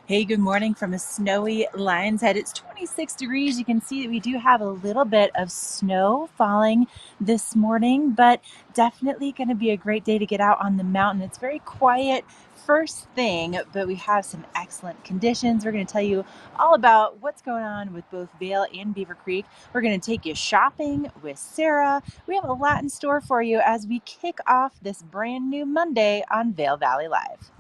Hey, good morning from a snowy Lion's Head. It's 26 degrees. You can see that we do have a little bit of snow falling this morning, but definitely going to be a great day to get out on the mountain. It's very quiet first thing, but we have some excellent conditions. We're going to tell you all about what's going on with both Vail and Beaver Creek. We're going to take you shopping with Sarah. We have a lot in store for you as we kick off this brand new Monday on Vail Valley Live.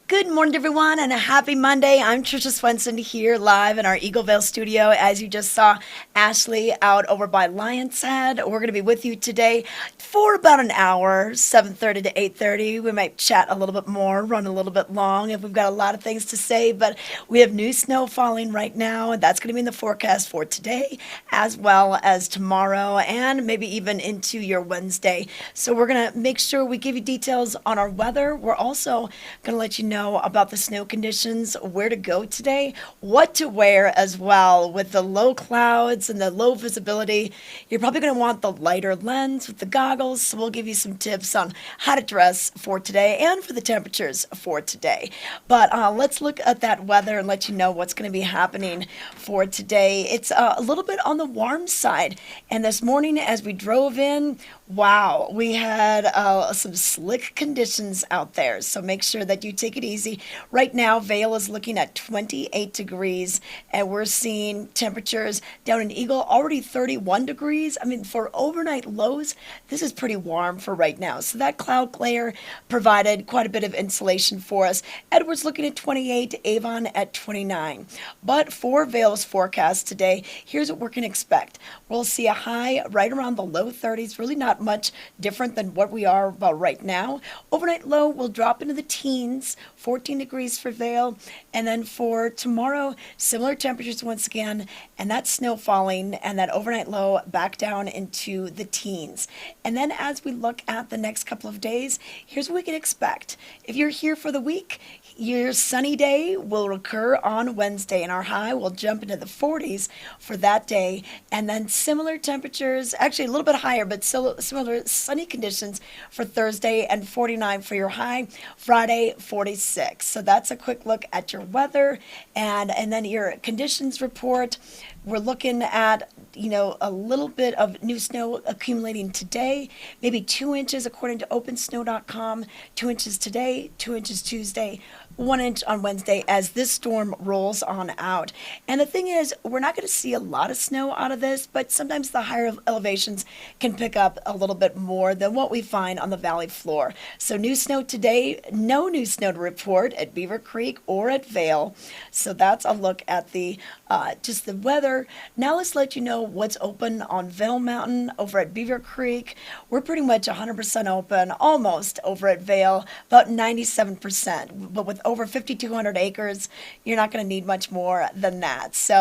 Good morning, everyone, and a happy Monday. I'm Trisha Swenson here live in our Eagleville studio. As you just saw, Ashley out over by Lion's Head. We're going to be with you today for about an hour, 7:30 to 8:30. We might chat a little bit more, run a little bit long if we've got a lot of things to say, but we have new snow falling right now, and that's going to be in the forecast for today as well as tomorrow and maybe even into your Wednesday. So we're going to make sure we give you details on our weather. We're also going to let you know about the snow conditions, where to go today, what to wear as well with the low clouds and the low visibility. You're probably going to want the lighter lens with the goggles, so we'll give you some tips on how to dress for today and for the temperatures for today. But let's look at that weather and let you know what's going to be happening for today. It's a little bit on the warm side, and this morning as we drove in, wow, we had some slick conditions out there, so make sure that you take it easy. Right now, Vail is looking at 28 degrees, and we're seeing temperatures down in Eagle already 31 degrees. I mean, for overnight lows, this is pretty warm for right now. So that cloud layer provided quite a bit of insulation for us. Edward's looking at 28, Avon at 29. But for Vail's forecast today, here's what we can expect. We'll see a high right around the low 30s, really not much different than what we are about right now. Overnight low will drop into the teens, 14 degrees for Vail. And then for tomorrow, similar temperatures once again, and that snow falling and that overnight low back down into the teens. And then as we look at the next couple of days, here's what we can expect. If you're here for the week, your sunny day will occur on Wednesday, and our high will jump into the 40s for that day. And then similar temperatures, actually a little bit higher, but still similar sunny conditions for Thursday, and 49 for your high. Friday, 46. So that's a quick look at your weather and then your conditions report. We're looking at, a little bit of new snow accumulating today, maybe 2 inches according to opensnow.com, 2 inches today, 2 inches Tuesday, 1 inch on Wednesday as this storm rolls on out. And the thing is, we're not going to see a lot of snow out of this, but sometimes the higher elevations can pick up a little bit more than what we find on the valley floor. So new snow today, no new snow to report at Beaver Creek or at Vail. So that's a look at the just the weather. Now let's let you know what's open on Vail Mountain over at Beaver Creek. We're pretty much 100% open, almost over at Vail, about 97%. But with over 5,200 acres, you're not going to need much more than that. So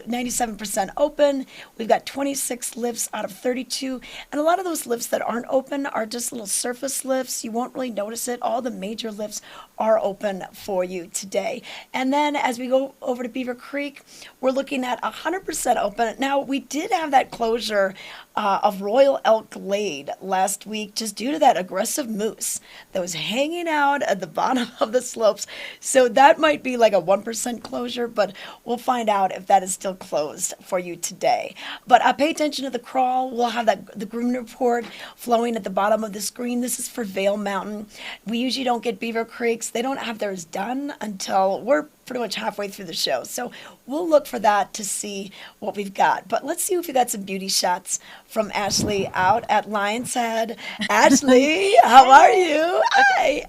97% open. We've got 26 lifts out of 32. And a lot of those lifts that aren't open are just little surface lifts. You won't really notice it. All the major lifts are open for you today. And then as we go over to Beaver Creek, we're looking at 100% open. Now, we did have that closure of Royal Elk Glade last week just due to that aggressive moose that was hanging out at the bottom of the slopes. So that might be like a 1% closure, but we'll find out if that is still closed for you today. But pay attention to the crawl. We'll have the groom report flowing at the bottom of the screen. This is for Vail Mountain. We usually don't get Beaver Creeks. They don't have theirs done until we're pretty much halfway through the show. So we'll look for that to see what we've got. But let's see if we got some beauty shots from Ashley out at Lion's Head. Ashley, how are you? Hi.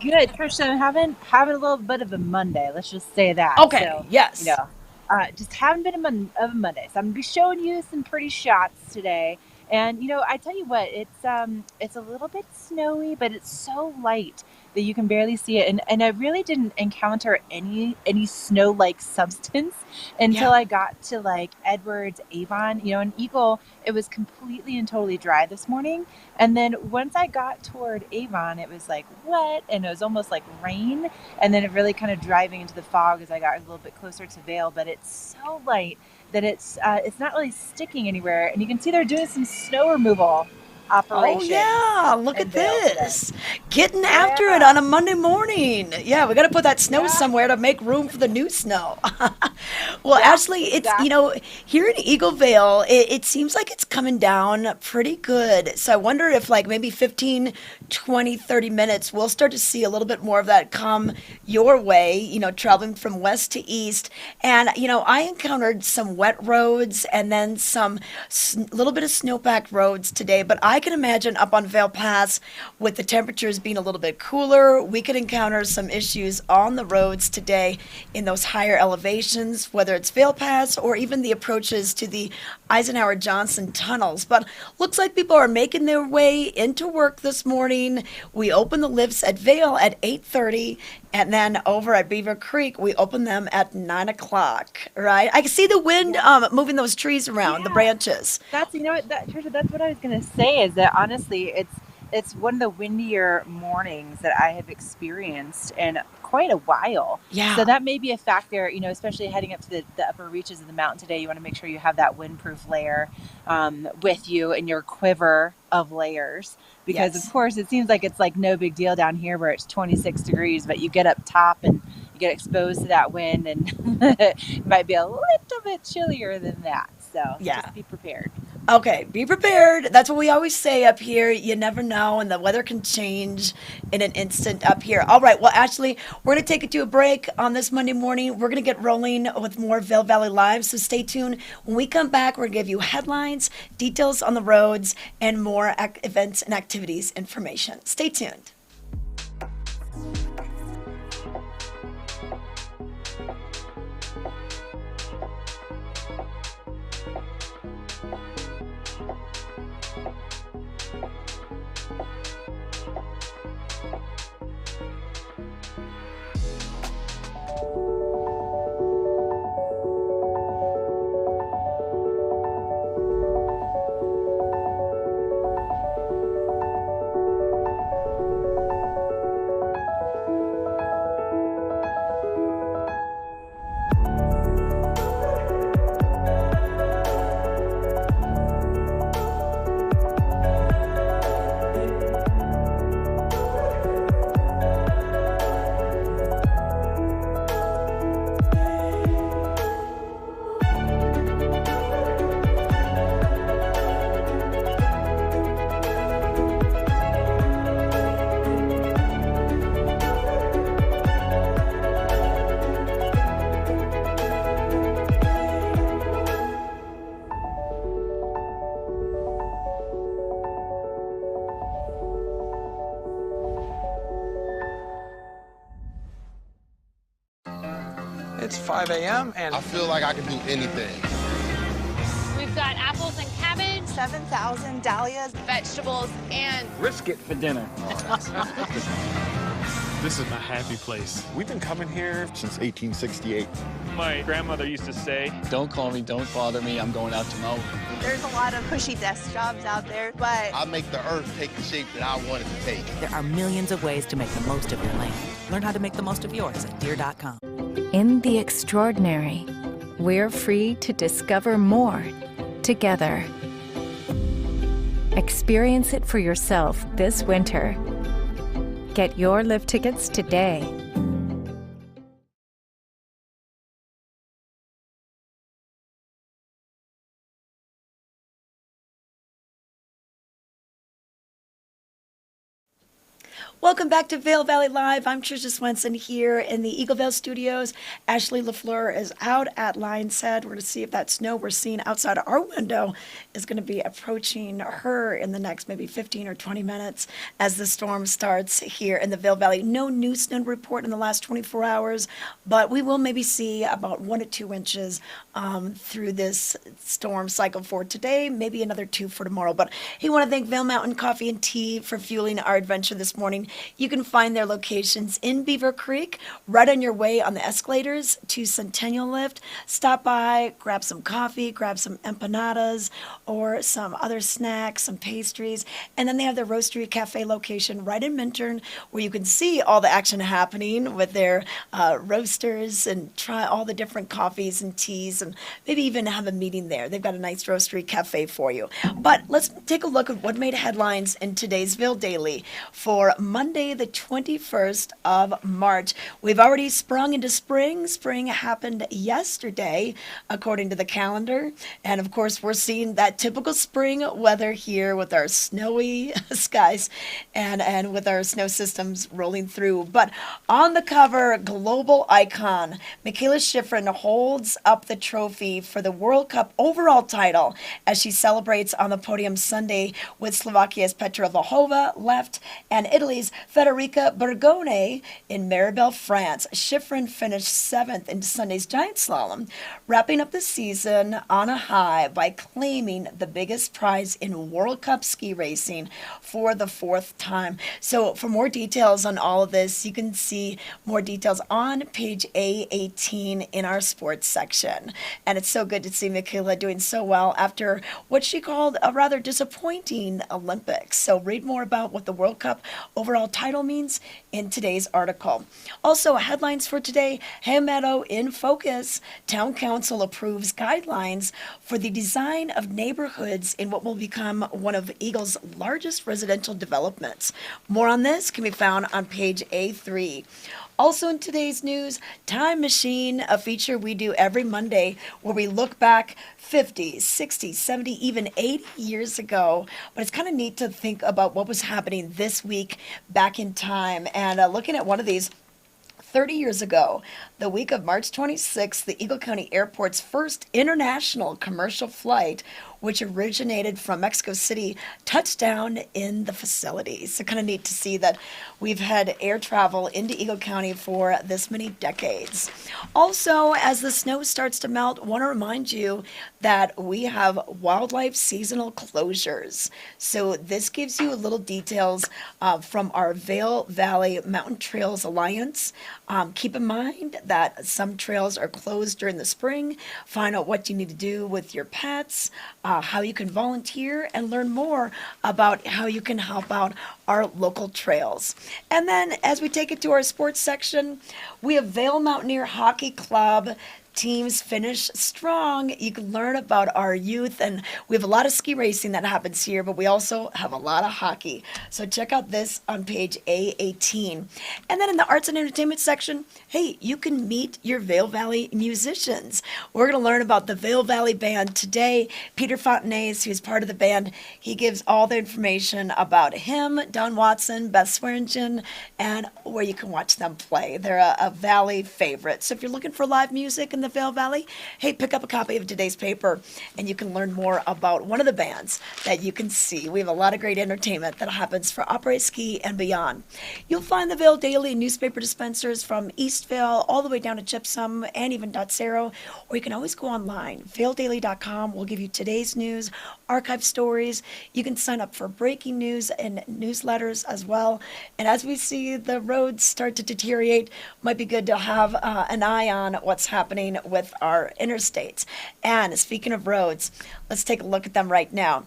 Good, Trisha. I'm having a little bit of a Monday. Let's just say that. Okay, So, you yes. know, just having been of a Monday. So I'm gonna be showing you some pretty shots today. And I tell you what, it's a little bit snowy, but it's so light that you can barely see it. And I really didn't encounter any snow-like substance until Yeah. I got to like Edwards, Avon. In Eagle, it was completely and totally dry this morning. And then once I got toward Avon, it was like wet and it was almost like rain. And then it really kind of driving into the fog as I got a little bit closer to Vail. But it's so light that it's not really sticking anywhere. And you can see they're doing some snow removal Oh operations yeah, look in at Vail today. this. Getting after it on Yeah, a Monday morning. Yeah, we got to put that snow yeah, somewhere to make room for the new snow. Well, yeah, Ashley, it's, exactly. here in Eagle Vale, it seems like it's coming down pretty good. So I wonder if like maybe 15, 20, 30 minutes, we'll start to see a little bit more of that come your way, traveling from west to east. And, I encountered some wet roads and then some little bit of snowpack roads today, but I can imagine up on Vail Pass with the temperatures being a little bit cooler, we could encounter some issues on the roads today in those higher elevations, whether it's Vail Pass or even the approaches to the Eisenhower Johnson tunnels. But looks like people are making their way into work this morning. We open the lifts at Vail at 8:30, and then over at Beaver Creek, we open them at 9 o'clock. Right? I can see the wind Yeah, moving those trees around, the yeah. branches. That's Trisha, that's what I was gonna say. Is that honestly, it's one of the windier mornings that I have experienced in quite a while. So Yeah. that may be a factor, especially heading up to the upper reaches of the mountain today. You want to make sure you have that windproof layer with you in your quiver of layers, because of Yes. course it seems like it's like no big deal down here where it's 26 degrees, but you get up top and you get exposed to that wind, and it might be a little bit chillier than that. So Yeah. just be prepared. Okay, be prepared. That's what we always say up here. You never know, and the weather can change in an instant up here. All right, well, Ashley, we're going to take it to a break on this Monday morning. We're going to get rolling with more Vail Valley Live, so stay tuned. When we come back, we're going to give you headlines, details on the roads, and more events and activities information. Stay tuned. It's 5 a.m. and I feel like I can do anything. We've got apples and cabbage, 7,000 dahlias, vegetables, and brisket for dinner. This is my happy place. We've been coming here. Since 1868. My grandmother used to say, Don't call me, don't bother me, I'm going out to Maui. there's a lot of cushy desk jobs out there, but I make the earth take the shape that I want it to take. There are millions of ways to make the most of your land. Learn how to make the most of yours at Deere.com. In the extraordinary, we're free to discover more together. Experience it for yourself this winter. Get your lift tickets today. Welcome back to Vail Valley Live. I'm Trisha Swenson here in the Eagle Vale studios. Ashley LaFleur is out at Lion's Head. We're going to see if that snow we're seeing outside of our window is going to be approaching her in the next maybe 15 or 20 minutes as the storm starts here in the Vail Valley. No new snow report in the last 24 hours, but we will maybe see about 1 to 2 inches through this storm cycle for today, maybe another 2 for tomorrow. But hey, I want to thank Vail Mountain Coffee and Tea for fueling our adventure this morning. You can find their locations in Beaver Creek, right on your way on the escalators to Centennial Lift. Stop by, grab some coffee, grab some empanadas or some other snacks, some pastries. And then they have their Roastery Cafe location right in Minturn, where you can see all the action happening with their roasters and try all the different coffees and teas and maybe even have a meeting there. They've got a nice Roastery Cafe for you. But let's take a look at what made headlines in today's Vail Daily for Monday, the 21st of March. We've already sprung into spring. Spring happened yesterday, according to the calendar. And of course, we're seeing that typical spring weather here with our snowy skies and with our snow systems rolling through. But on the cover, global icon Mikaela Shiffrin holds up the trophy for the World Cup overall title as she celebrates on the podium Sunday with Slovakia's Petra Vlhova left and Italy's Federica Bergone in Maribel, France. Shiffrin finished 7th in Sunday's giant slalom, wrapping up the season on a high by claiming the biggest prize in World Cup ski racing for the 4th time. So for more details on all of this, you can see more details on page A18 in our sports section. And it's so good to see Mikaela doing so well after what she called a rather disappointing Olympics. So read more about what the World Cup overall title means in today's article. Also, headlines for today, Haymeadow in focus. Town Council approves guidelines for the design of neighborhoods in what will become one of Eagle's largest residential developments. More on this can be found on page A3. Also in today's news, Time Machine, a feature we do every Monday where we look back 50, 60, 70, even 80 years ago. But it's kind of neat to think about what was happening this week back in time. And looking at one of these, 30 years ago, the week of March 26th, the Eagle County Airport's first international commercial flight, which originated from Mexico City, touched down in the facility. So kind of neat to see that we've had air travel into Eagle County for this many decades. Also, as the snow starts to melt, I want to remind you that we have wildlife seasonal closures. So this gives you a little details from our Vail Valley Mountain Trails Alliance. Keep in mind that some trails are closed during the spring. Find out what you need to do with your pets, how you can volunteer, and learn more about how you can help out our local trails. And then as we take it to our sports section, we have Vail Mountaineer Hockey Club. Teams finish strong. You can learn about our youth, and we have a lot of ski racing that happens here, but we also have a lot of hockey. So check out this on page A18. And then in the arts and entertainment section, hey, you can meet your Vail Valley musicians. We're going to learn about the Vail Valley Band today. Peter Fontenay, who's part of the band, he gives all the information about him, Don Watson, Beth Swearingen, and where you can watch them play. They're a Valley favorite. So if you're looking for live music in the Vail Valley, hey, pick up a copy of today's paper and you can learn more about one of the bands that you can see. We have a lot of great entertainment that happens for Opry Ski and beyond. You'll find the Vail Daily newspaper dispensers from East Vail all the way down to Gypsum and even Dotsero, or you can always go online. VailDaily.com will give you today's news, archive stories. You can sign up for breaking news and newsletters as well. And as we see the roads start to deteriorate, might be good to have an eye on what's happening with our interstates. And speaking of roads, let's take a look at them right now.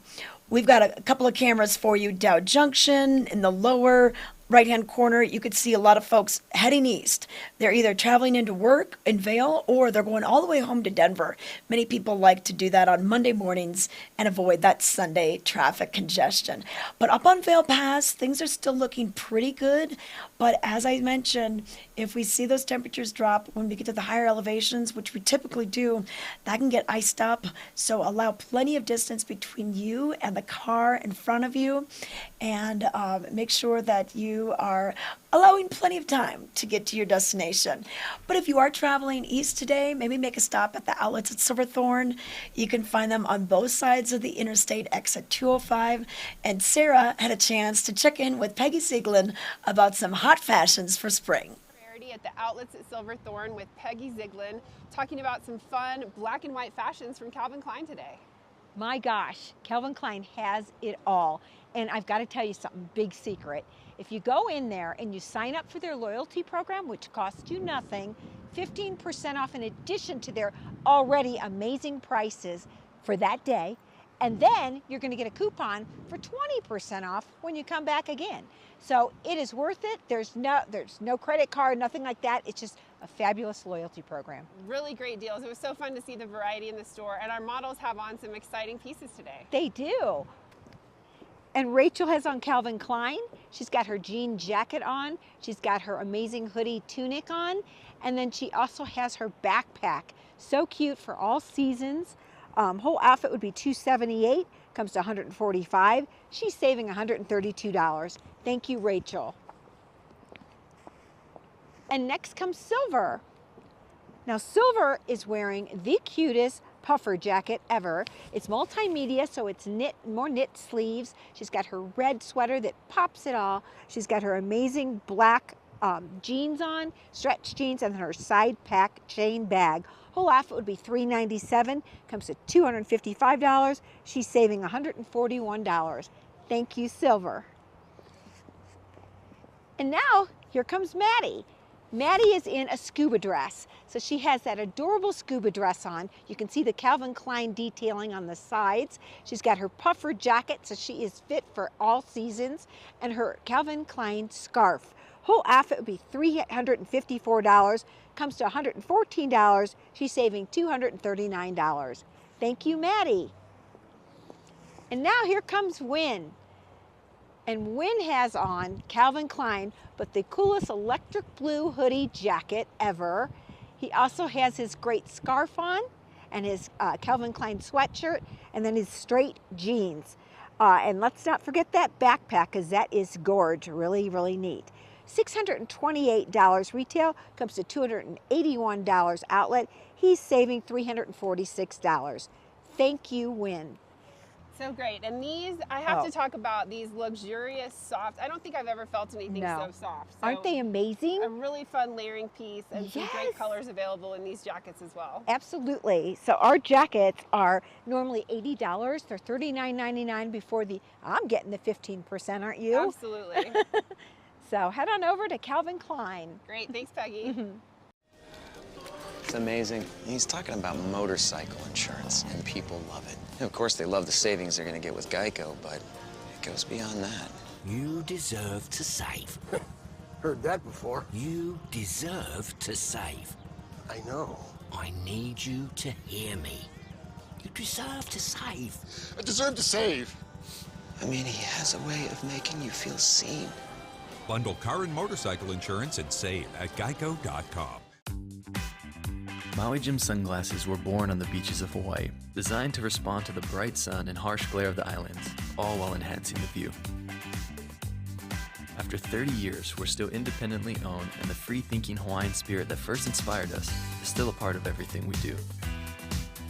We've got a couple of cameras for you. Dow Junction in the lower right-hand corner, you could see a lot of folks heading east. They're either traveling into work in Vail or they're going all the way home to Denver. Many people like to do that on Monday mornings and avoid that Sunday traffic congestion. But up on Vail Pass, things are still looking pretty good. But as I mentioned, if we see those temperatures drop when we get to the higher elevations, which we typically do, that can get iced up. So allow plenty of distance between you and the car in front of you, and make sure that you are allowing plenty of time to get to your destination. But if you are traveling east today, maybe make a stop at the outlets at Silverthorne. You can find them on both sides of the interstate exit 205. And Sarah had a chance to check in with Peggy Sieglin about some hot fashions for spring. At the outlets at Silverthorne with Peggy Sieglin, talking about some fun black and white fashions from Calvin Klein today. My gosh, Calvin Klein has it all. And I've got to tell you something, big secret. If you go in there and you sign up for their loyalty program, which costs you nothing, 15% off in addition to their already amazing prices for that day, and then you're going to get a coupon for 20% off when you come back again. So it is worth it. There's no credit card, nothing like that. It's just a fabulous loyalty program. Really great deals. It was so fun to see the variety in the store, and our models have on some exciting pieces today. They do. And Rachel has on Calvin Klein. She's got her jean jacket on. She's got her amazing hoodie tunic on. And then she also has her backpack. So cute for all seasons. Whole outfit would be $278, comes to $145. She's saving $132. Thank you, Rachel. And next comes Silver. Now Silver is wearing the cutest puffer jacket ever. It's multimedia, so it's knit, more knit sleeves. She's got her red sweater that pops it all. She's got her amazing black jeans on, stretch jeans, and then her side pack chain bag. Whole outfit would be $397, comes to $255. She's saving $141. Thank you, Silver. And now, here comes Maddie. Maddie is in a scuba dress. So she has that adorable scuba dress on. You can see the Calvin Klein detailing on the sides. She's got her puffer jacket, so she is fit for all seasons, and her Calvin Klein scarf. Whole outfit would be $354, comes to $114. She's saving $239. Thank you, Maddie. And now here comes Wynn. And Wynn has on Calvin Klein, but the coolest electric blue hoodie jacket ever. He also has his great scarf on and his Calvin Klein sweatshirt, and then his straight jeans. And let's not forget that backpack, because that is gorge, really, really neat. $628 retail, comes to $281 outlet. He's saving $346. Thank you, Wynn. So great. And these, I have to talk about these luxurious soft. I don't think I've ever felt anything so soft. So aren't they amazing? A really fun layering piece, and some great colors available in these jackets as well. Absolutely. So our jackets are normally $80. They're $39.99 before I'm getting the 15%, aren't you? Absolutely. So head on over to Calvin Klein. Great. Thanks, Peggy. It's amazing. He's talking about motorcycle insurance, and people love it. And of course, they love the savings they're going to get with Geico, but it goes beyond that. You deserve to save. Heard that before. You deserve to save. I know. I need you to hear me. You deserve to save. I deserve to save. I mean, he has a way of making you feel seen. Bundle car and motorcycle insurance and save at geico.com. Maui Jim Sunglasses were born on the beaches of Hawaii, designed to respond to the bright sun and harsh glare of the islands, all while enhancing the view. After 30 years, we're still independently owned, and the free-thinking Hawaiian spirit that first inspired us is still a part of everything we do.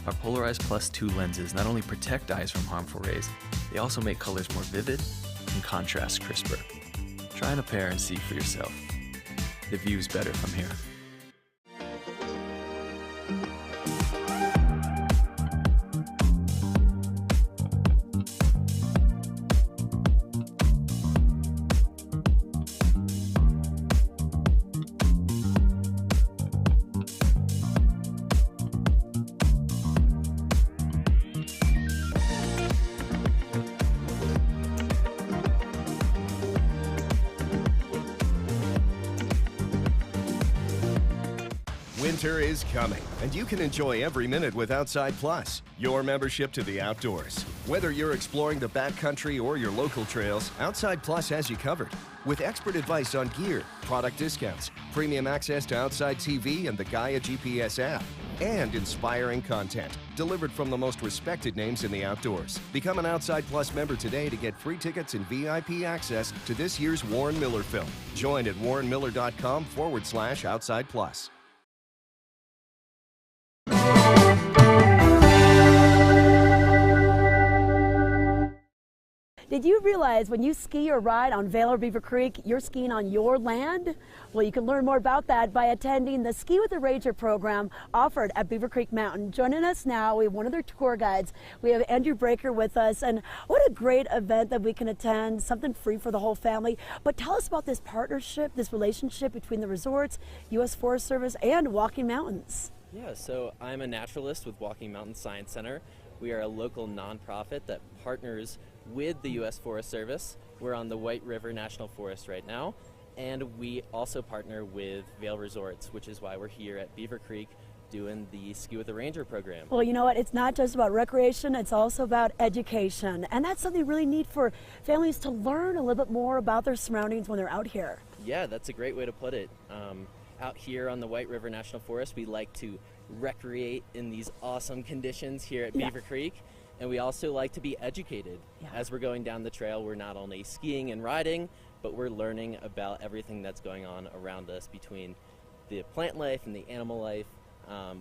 Our Polarized Plus 2 lenses not only protect eyes from harmful rays, they also make colors more vivid and contrast crisper. Try on a pair and see for yourself. The view's better from here. Winter is coming, and you can enjoy every minute with Outside Plus, your membership to the outdoors. Whether you're exploring the backcountry or your local trails, Outside Plus has you covered. With expert advice on gear, product discounts, premium access to Outside TV and the Gaia GPS app, and inspiring content delivered from the most respected names in the outdoors. Become an Outside Plus member today to get free tickets and VIP access to this year's Warren Miller film. Join at warrenmiller.com/Outside Plus. Did you realize when you ski or ride on Vail or Beaver Creek, you're skiing on your land? Well, you can learn more about that by attending the Ski with a Ranger program offered at Beaver Creek Mountain. Joining us now, we have one of their tour guides. We have Andrew Breaker with us, and what a great event that we can attend, something free for the whole family. But tell us about this partnership, this relationship between the resorts, U.S. Forest Service, and Walking Mountains. Yeah, so I'm a naturalist with Walking Mountain Science Center. We are a local nonprofit that partners with the U.S. Forest Service. We're on the White River National Forest right now, and we also partner with Vail Resorts, which is why we're here at Beaver Creek doing the Ski with a Ranger program. Well, you know what? It's not just about recreation, it's also about education. And that's something really neat for families to learn a little bit more about their surroundings when they're out here. Yeah, that's a great way to put it. Out here on the White River National Forest, we like to recreate in these awesome conditions here at Beaver Creek. And we also like to be educated. As we're going down the trail, we're not only skiing and riding, but we're learning about everything that's going on around us between the plant life and the animal life,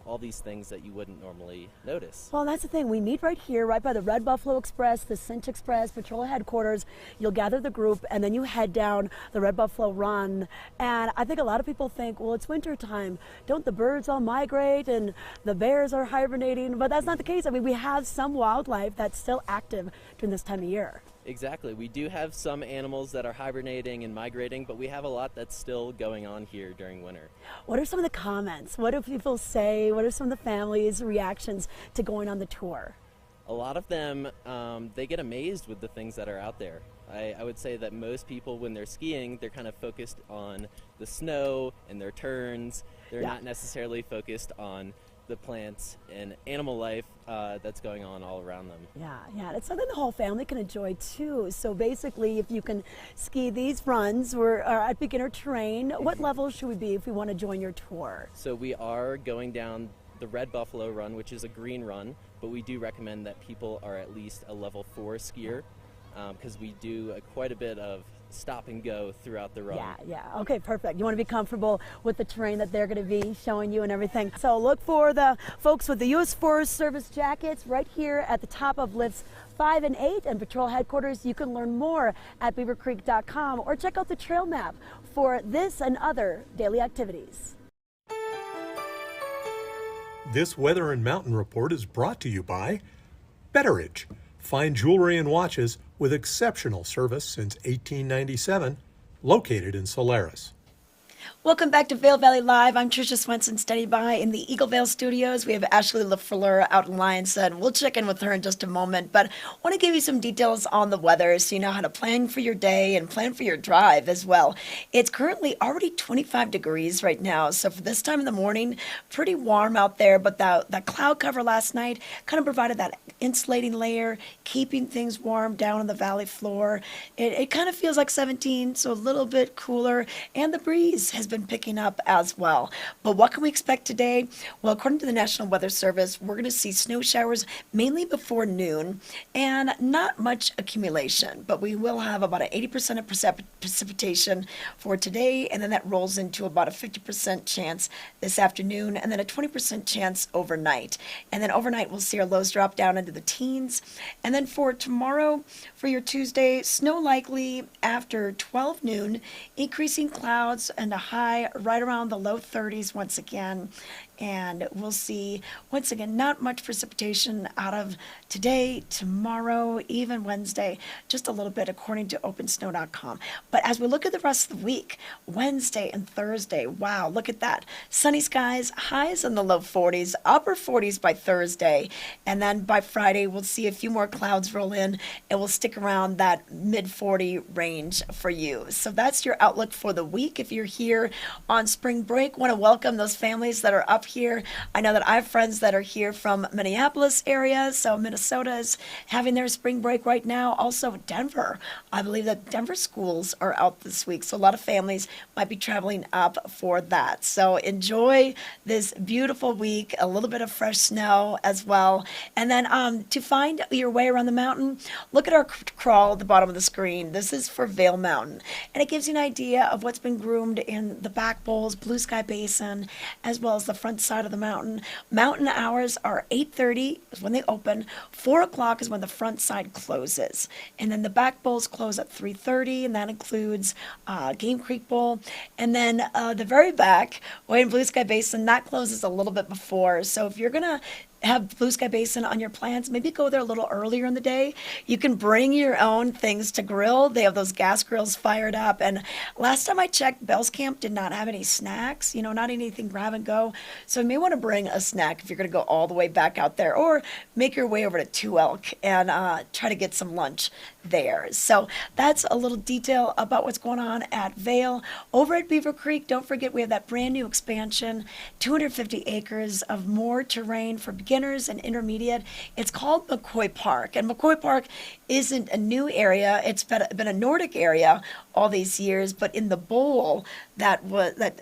all these things that you wouldn't normally notice. Well, that's the thing. We meet right here, right by the Red Buffalo Express, the Cinch Express, patrol headquarters. You'll gather the group, and then you head down the Red Buffalo Run. And I think a lot of people think, well, it's winter time. Don't the birds all migrate and the bears are hibernating? But that's not the case. I mean, we have some wildlife that's still active during this time of year. Exactly. We do have some animals that are hibernating and migrating, but we have a lot that's still going on here during winter. What are some of the comments? What do people say? What are some of the families' reactions to going on the tour? A lot of them, they get amazed with the things that are out there. I would say that most people, when they're skiing, they're kind of focused on the snow and their turns. They're not necessarily focused on the plants and animal life that's going on all around them. Yeah, it's something the whole family can enjoy too. So basically, if you can ski these runs, we're at beginner terrain. What level should we be if we want to join your tour? So we are going down the Red Buffalo Run, which is a green run, but we do recommend that people are at least a level 4 skier because we do quite a bit of stop and go throughout the run. Yeah, okay, perfect. You want to be comfortable with the terrain that they're going to be showing you and everything. So look for the folks with the U.S. Forest Service jackets right here at the top of lifts 5 and 8 and patrol headquarters. You can learn more at beavercreek.com or check out the trail map for this and other daily activities. This Weather and Mountain Report is brought to you by Betteridge. Fine jewelry and watches with exceptional service since 1897, located in Solaris. Welcome back to Vail Valley Live. I'm Tricia Swenson, standing by in the Eagle Vale studios. We have Ashley LaFleur out in Lions Head. We'll check in with her in just a moment, but I want to give you some details on the weather so you know how to plan for your day and plan for your drive as well. It's currently already 25 degrees right now, so for this time in the morning, pretty warm out there, but that cloud cover last night kind of provided that insulating layer, keeping things warm down on the valley floor. It kind of feels like 17, so a little bit cooler, and the breeze has been picking up as well. But what can we expect today? Well, according to the National Weather Service, we're going to see snow showers mainly before noon and not much accumulation, but we will have about an 80% of precipitation for today, and then that rolls into about a 50% chance this afternoon, and then a 20% chance overnight. And then overnight, we'll see our lows drop down into the teens. And then for tomorrow, for your Tuesday, snow likely after 12 noon, increasing clouds and a high right around the low 30s once again. And we'll see, once again, not much precipitation out of today, tomorrow, even Wednesday, just a little bit according to OpenSnow.com. But as we look at the rest of the week, Wednesday and Thursday, wow, look at that. Sunny skies, highs in the low 40s, upper 40s by Thursday. And then by Friday, we'll see a few more clouds roll in and we'll stick around that mid 40 range for you. So that's your outlook for the week. If you're here on spring break, want to welcome those families that are up here. I know that I have friends that are here from Minneapolis area, so Minnesota is having their spring break right now. Also Denver. I believe that Denver schools are out this week, so a lot of families might be traveling up for that. So enjoy this beautiful week, a little bit of fresh snow as well. And then to find your way around the mountain, look at our crawl at the bottom of the screen. This is for Vail Mountain, and it gives you an idea of what's been groomed in Basin, the back bowls, Blue Sky Basin, as well as the front side of the mountain. Mountain hours are 8:30 is when they open. 4 o'clock is when the front side closes. And then the back bowls close at 3:30, and that includes Game Creek Bowl. And then the very back, way in Blue Sky Basin, that closes a little bit before. So if you're going to have Blue Sky Basin on your plans, maybe go there a little earlier in the day. You can bring your own things to grill. They have those gas grills fired up. And last time I checked, Bell's Camp did not have any snacks, not anything grab and go. So you may want to bring a snack if you're going to go all the way back out there, or make your way over to Two Elk and try to get some lunch there. So that's a little detail about what's going on at Vail. Over at Beaver Creek, don't forget we have that brand new expansion, 250 acres of more terrain for beginners and intermediate. It's called Mccoy Park, and Mccoy Park isn't a new area. It's been a Nordic area all these years, but in the bowl that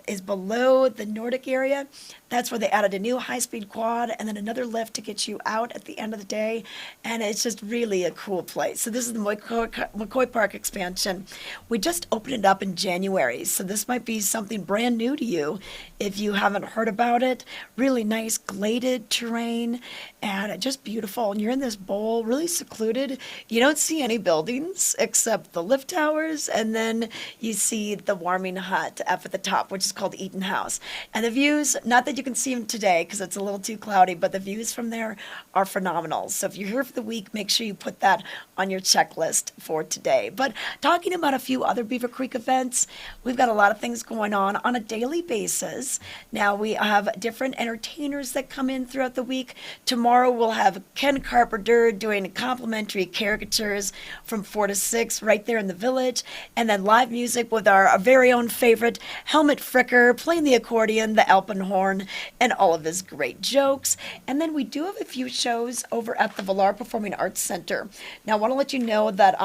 is below the Nordic area, that's where they added a new high-speed quad and then another lift to get you out at the end of the day, and it's just really a cool place. So this is the McCoy Park expansion. We just opened it up in January, so this might be something brand new to you if you haven't heard about it. Really nice gladed terrain and just beautiful, and you're in this bowl, really secluded. You don't see any buildings except the lift towers, and then you see the warming hut up at the top, which is called Eaton House. And the views, not that you can see them today because it's a little too cloudy, but the views from there are phenomenal. So if you're here for the week, make sure you put that on your checklist for today. But talking about a few other Beaver Creek events, we've got a lot of things going on a daily basis. Now we have different entertainers that come in throughout the week. Tomorrow we'll have Ken Carpenter doing complimentary caricatures from 4 to 6 right there in the village, and then live music with our very own favorite Helmut Fricker playing the accordion, the alpenhorn, and all of his great jokes. And then we do have a few shows over at the Valar Performing Arts Center. Now I want to let you know that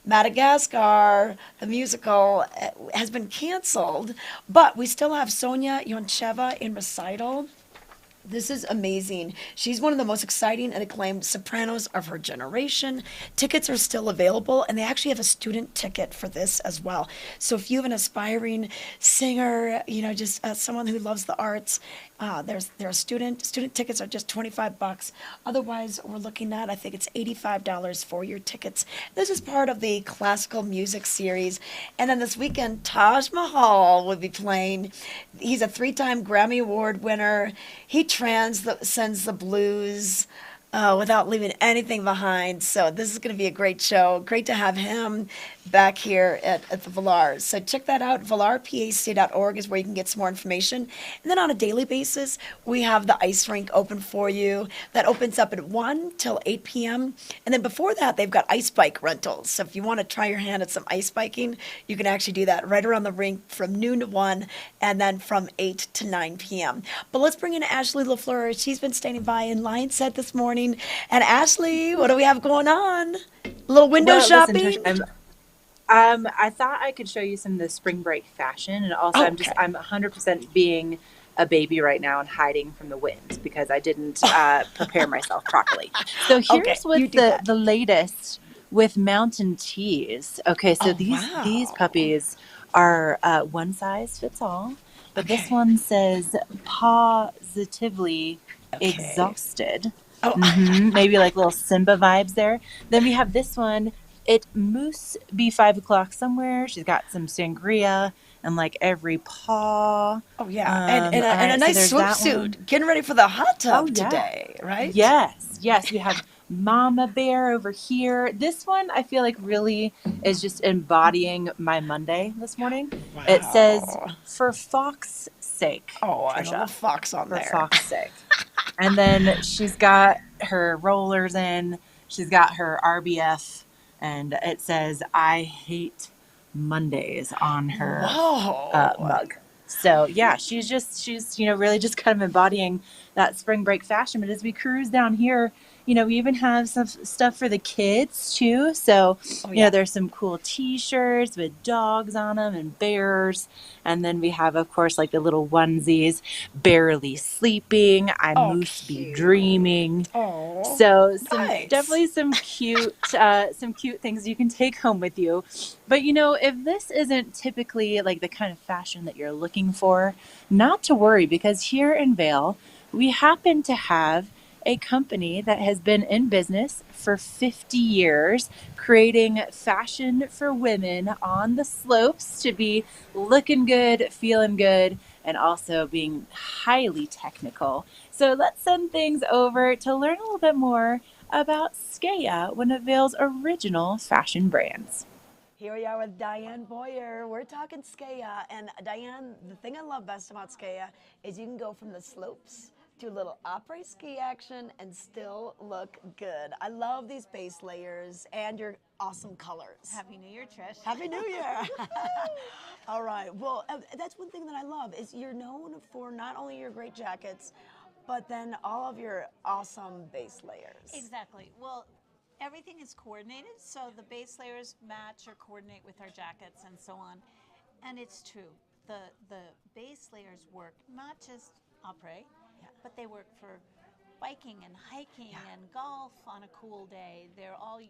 Madagascar, the musical, has been canceled, but we still have Sonia Yoncheva in recital. This is amazing. She's one of the most exciting and acclaimed sopranos of her generation. Tickets are still available, and they actually have a student ticket for this as well. So if you have an aspiring singer, just someone who loves the arts, there are student tickets are just $25. Otherwise, we're looking at, I think it's $85 for your tickets. This is part of the classical music series. And then this weekend, Taj Mahal will be playing. He's a 3-time Grammy Award winner. He transcends the blues without leaving anything behind. So this is going to be a great show. Great to have him back here at the Valar. So check that out. ValarPAC.org is where you can get some more information. And then on a daily basis, we have the ice rink open for you. That opens up at 1 till 8 p.m. And then before that, they've got ice bike rentals. So if you want to try your hand at some ice biking, you can actually do that right around the rink from noon to 1 and then from 8 to 9 p.m. But let's bring in Ashley LaFleur. She's been standing by in Lion Set this morning. And Ashley, what do we have going on? A little window shopping? Listen, I thought I could show you some of the spring break fashion, and also I'm 100% being a baby right now and hiding from the wind because I didn't prepare myself properly. So here's what the latest with Mountain Tees. Okay, so these puppies are one size fits all, but this one says positively exhausted. Maybe like little Simba vibes there. Then we have this one. It must be 5 o'clock somewhere. She's got some sangria and like every paw. Oh yeah, and a nice swimsuit. Getting ready for the hot tub today, right? Yes. We have Mama Bear over here. This one I feel like really is just embodying my Monday this morning. Wow. It says for Fox's sake. Oh, I love Fox on there. For Fox's sake. And then she's got her rollers in. She's got her RBF. And it says, I hate Mondays on her mug. So, yeah, she's really just kind of embodying that spring break fashion. But as we cruise down here we even have some stuff for the kids too. So, there's some cool t-shirts with dogs on them and bears. And then we have, of course, like the little onesies, barely sleeping, I must be dreaming. So definitely some cute things you can take home with you. But if this isn't typically like the kind of fashion that you're looking for, not to worry, because here in Vail, we happen to have a company that has been in business for 50 years, creating fashion for women on the slopes to be looking good, feeling good, and also being highly technical. So let's send things over to learn a little bit more about Skaya, one of Vail's original fashion brands. Here we are with Diane Boyer. We're talking Skaya. And Diane, the thing I love best about Skaya is you can go from the slopes to a little après ski action and still look good. I love these base layers and your awesome colors. Happy New Year, Trish. Happy New Year. All right. Well, that's one thing that I love is you're known for not only your great jackets, but then all of your awesome base layers. Exactly. Well, everything is coordinated, so the base layers match or coordinate with our jackets and so on. And it's true. The base layers work not just après, but they work for biking and hiking and golf on a cool day. They're all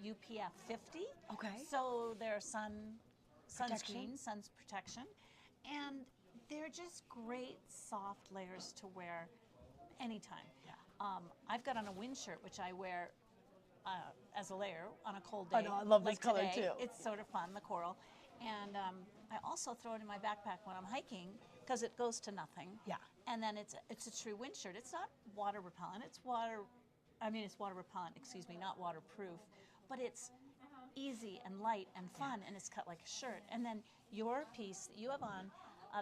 UPF 50. Okay. So they're sunscreen, sun protection. And they're just great soft layers to wear anytime. Yeah. I've got on a wind shirt, which I wear as a layer on a cold day. I know, I love this color today. too. It's sort of fun, the coral. And I also throw it in my backpack when I'm hiking because it goes to nothing. Yeah. And then it's a true wind shirt. It's not water repellent. It's water repellent, not waterproof. But it's easy and light and fun, and it's cut like a shirt. And then your piece that you have on,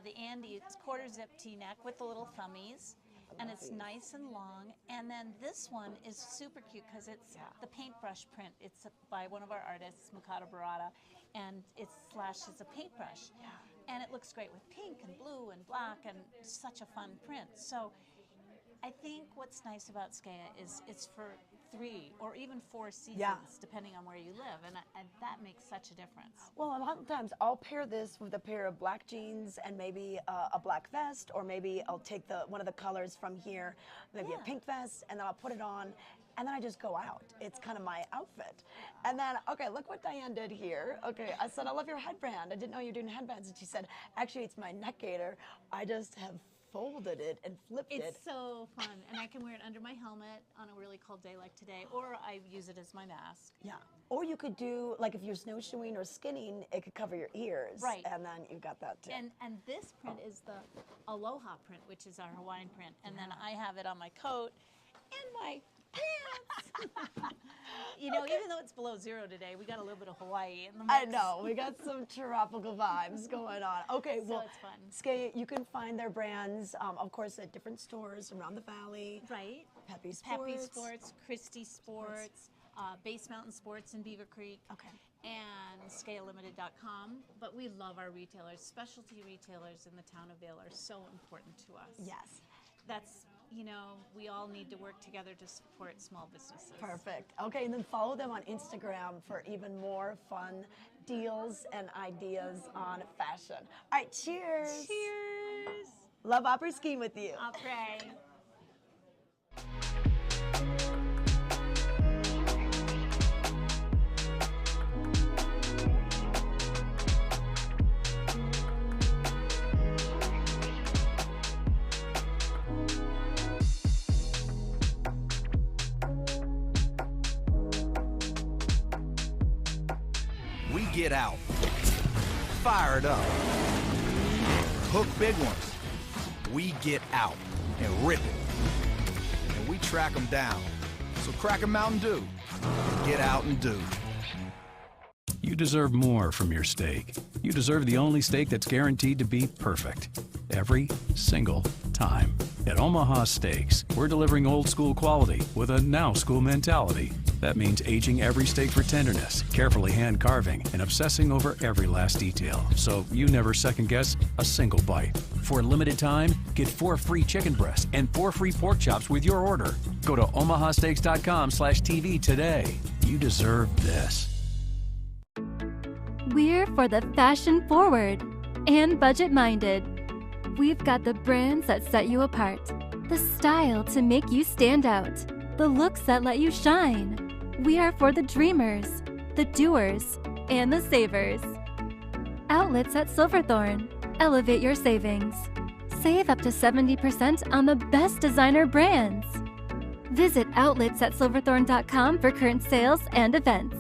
the Andy, it's quarter zip T-neck with the little thummies. And it's nice and long. And then this one is super cute because it's the paintbrush print. It's by one of our artists, Mccoy Park, and it's slashed as a paintbrush. Yeah. And it looks great with pink and blue and black and such a fun print. So I think what's nice about Skaya is it's for 3 or even 4 seasons, depending on where you live, and that makes such a difference. Well, a lot of times I'll pair this with a pair of black jeans and maybe a black vest, or maybe I'll take one of the colors from here, maybe a pink vest, and then I'll put it on, and then I just go out. It's kind of my outfit. And then, okay, look what Diane did here. Okay, I said, I love your headband. I didn't know you were doing headbands. And she said, actually, it's my neck gaiter. I just have folded it and flipped it. It's so fun, and I can wear it under my helmet on a really cold day like today, or I use it as my mask. Yeah, or you could do, like if you're snowshoeing or skinning, it could cover your ears. Right. And then you've got that too. And this print is the Aloha print, which is our Hawaiian print, and then I have it on my coat and my pants. Even though it's below 0 today, we got a little bit of Hawaii in the mix. I know, we got some tropical vibes going on. Okay, well, it's fun. Skaya, you can find their brands, of course, at different stores around the valley. Right. Peppy Sports. Christie Sports, Base Mountain Sports in Beaver Creek. Okay. And SkayaLimited.com. But we love our retailers. Specialty retailers in the town of Vail are so important to us. Yes. That's, we all need to work together to support small businesses. Perfect. Okay, and then follow them on Instagram for even more fun deals and ideas on fashion. All right, cheers. Cheers. Love après skiing with you. Après. We get out, fired up, hook big ones. We get out and rip it. And we track them down. So crack a Mountain Dew and get out and do. You deserve more from your steak. You deserve the only steak that's guaranteed to be perfect every single time. At Omaha Steaks, we're delivering old school quality with a now school mentality. That means aging every steak for tenderness, carefully hand carving, and obsessing over every last detail, so you never second guess a single bite. For a limited time, get 4 free chicken breasts and 4 free pork chops with your order. Go to omahasteaks.com/TV today. You deserve this. We're for the fashion forward and budget minded. We've got the brands that set you apart, the style to make you stand out, the looks that let you shine. We are for the dreamers, the doers, and the savers. Outlets at Silverthorne. Elevate your savings. Save up to 70% on the best designer brands. Visit outlets@silverthorne.com for current sales and events.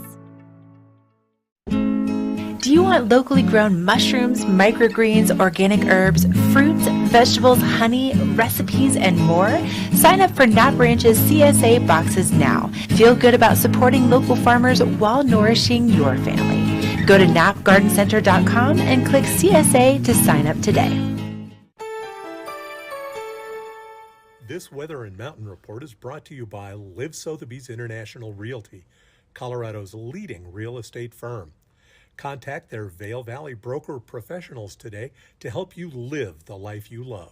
Do you want locally grown mushrooms, microgreens, organic herbs, fruits, vegetables, honey, recipes, and more? Sign up for Nap Ranch's CSA boxes now. Feel good about supporting local farmers while nourishing your family. Go to napgardencenter.com and click CSA to sign up today. This Weather and Mountain Report is brought to you by Live Sotheby's International Realty, Colorado's leading real estate firm. Contact their Vail Valley broker professionals today to help you live the life you love.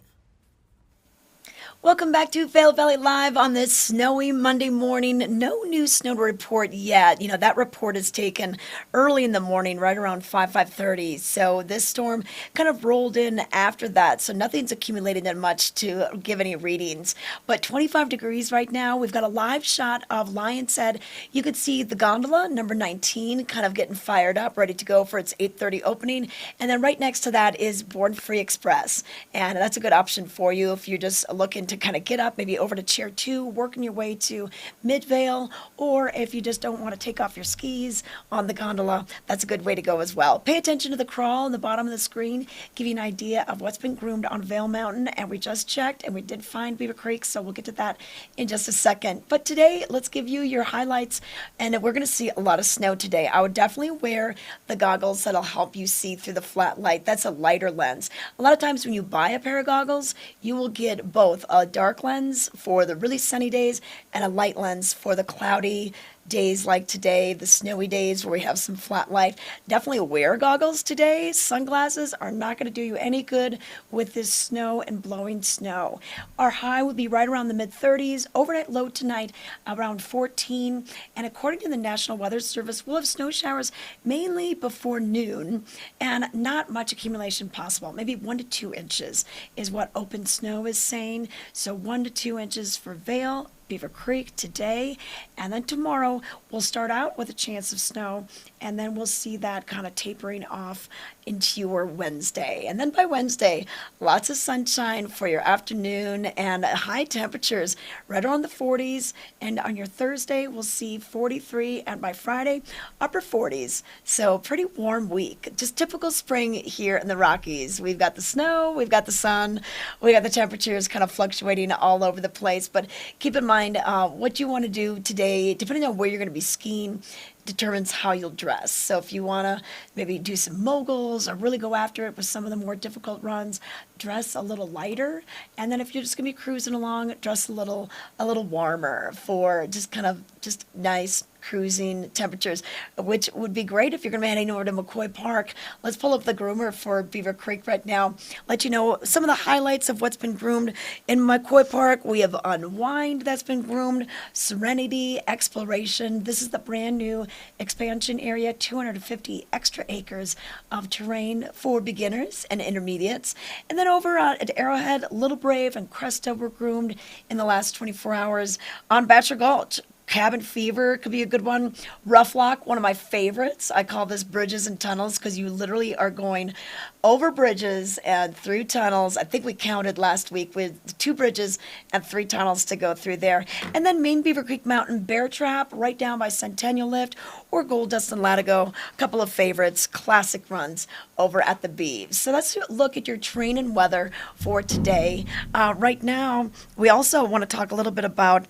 Welcome back to Vail Valley Live on this snowy Monday morning. No new snow to report yet. You know, that report is taken early in the morning, right around 5:30. So this storm kind of rolled in after that. So nothing's accumulated that much to give any readings. But 25 degrees right now. We've got a live shot of Lion's Head. You could see the gondola, number 19, kind of getting fired up, ready to go for its 8:30 opening. And then right next to that is Born Free Express. And that's a good option for you if you're just looking to kind of get up, maybe over to Chair 2, working your way to Midvale, or if you just don't want to take off your skis on the gondola, that's a good way to go as well. Pay attention to the crawl on the bottom of the screen, give you an idea of what's been groomed on Vail Mountain, and we just checked, and we did find Beaver Creek, so we'll get to that in just a second. But today, let's give you your highlights, and we're going to see a lot of snow today. I would definitely wear the goggles that'll help you see through the flat light. That's a lighter lens. A lot of times when you buy a pair of goggles, you will get both a dark lens for the really sunny days and a light lens for the cloudy days like today, the snowy days where we have some flat light. Definitely wear goggles today. Sunglasses are not going to do you any good with this snow and blowing snow. Our high will be right around the mid-30s. Overnight low tonight around 14. And according to the National Weather Service, we'll have snow showers mainly before noon and not much accumulation possible. Maybe 1 to 2 inches is what Open Snow is saying. So 1 to 2 inches for Vail, Beaver Creek today, and then tomorrow we'll start out with a chance of snow, and then we'll see that kind of tapering off into your Wednesday. And then by Wednesday, lots of sunshine for your afternoon and high temperatures right around the 40s. And on your Thursday, we'll see 43, and by Friday, upper 40s. So pretty warm week. Just typical spring here in the Rockies. We've got the snow, we've got the sun, we got the temperatures kind of fluctuating all over the place. But keep in mind what you want to do today, depending on where you're going to be skiing, determines how you'll dress. So if you want to maybe do some moguls or really go after it with some of the more difficult runs, dress a little lighter. And then if you're just going to be cruising along, dress a little warmer for just kind of just nice cruising temperatures, which would be great if you're going to be heading over to Mccoy Park. Let's pull up the groomer for Beaver Creek right now. Let you know some of the highlights of what's been groomed in Mccoy Park. We have Unwind that's been groomed, Serenity, Exploration. This is the brand new expansion area, 250 extra acres of terrain for beginners and intermediates. And then over at Arrowhead, Little Brave and Cresta were groomed in the last 24 hours. On Bachelor Gulch, Cabin Fever could be a good one. Rough Lock, one of my favorites. I call this bridges and tunnels because you literally are going over bridges and through tunnels. I think we counted last week with 2 bridges and 3 tunnels to go through there. And then Main Beaver Creek Mountain Bear Trap right down by Centennial Lift or Gold Dust and Latigo. A couple of favorites, classic runs over at the Beeves. So let's look at your terrain and weather for today. Right now, we also want to talk a little bit about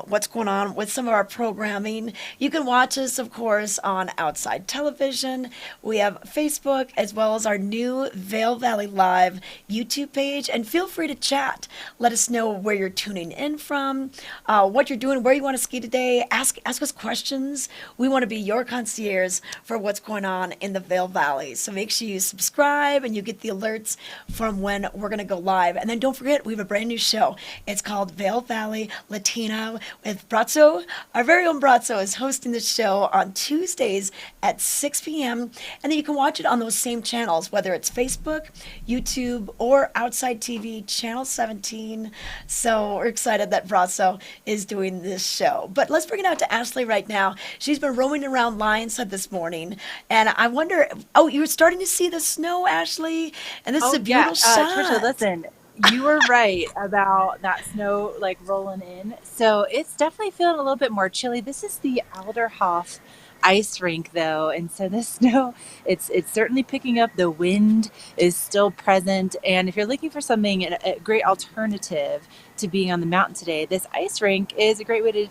what's going on with with some of our programming. You can watch us, of course, on Outside Television. We have Facebook, as well as our new Vail Valley Live YouTube page. And feel free to chat. Let us know where you're tuning in from, what you're doing, where you want to ski today. Ask us questions. We want to be your concierge for what's going on in the Vail Valley. So make sure you subscribe and you get the alerts from when we're going to go live. And then don't forget, we have a brand new show. It's called Vail Valley Latino with Brazzo. Our very own Brazzo is hosting the show on Tuesdays at 6 p.m. And then you can watch it on those same channels, whether it's Facebook, YouTube, or Outside TV, Channel 17. So we're excited that Brazzo is doing this show. But let's bring it out to Ashley right now. She's been roaming around Lions Head this morning. And I wonder, you were starting to see the snow, Ashley? And this is a beautiful shot. Trisha, listen. You were right about that snow like rolling in. So it's definitely feeling a little bit more chilly. This is the Alderhoff ice rink though, and so the snow, it's certainly picking up. The wind is still present, and if you're looking for something, a great alternative to being on the mountain today, this ice rink is a great way to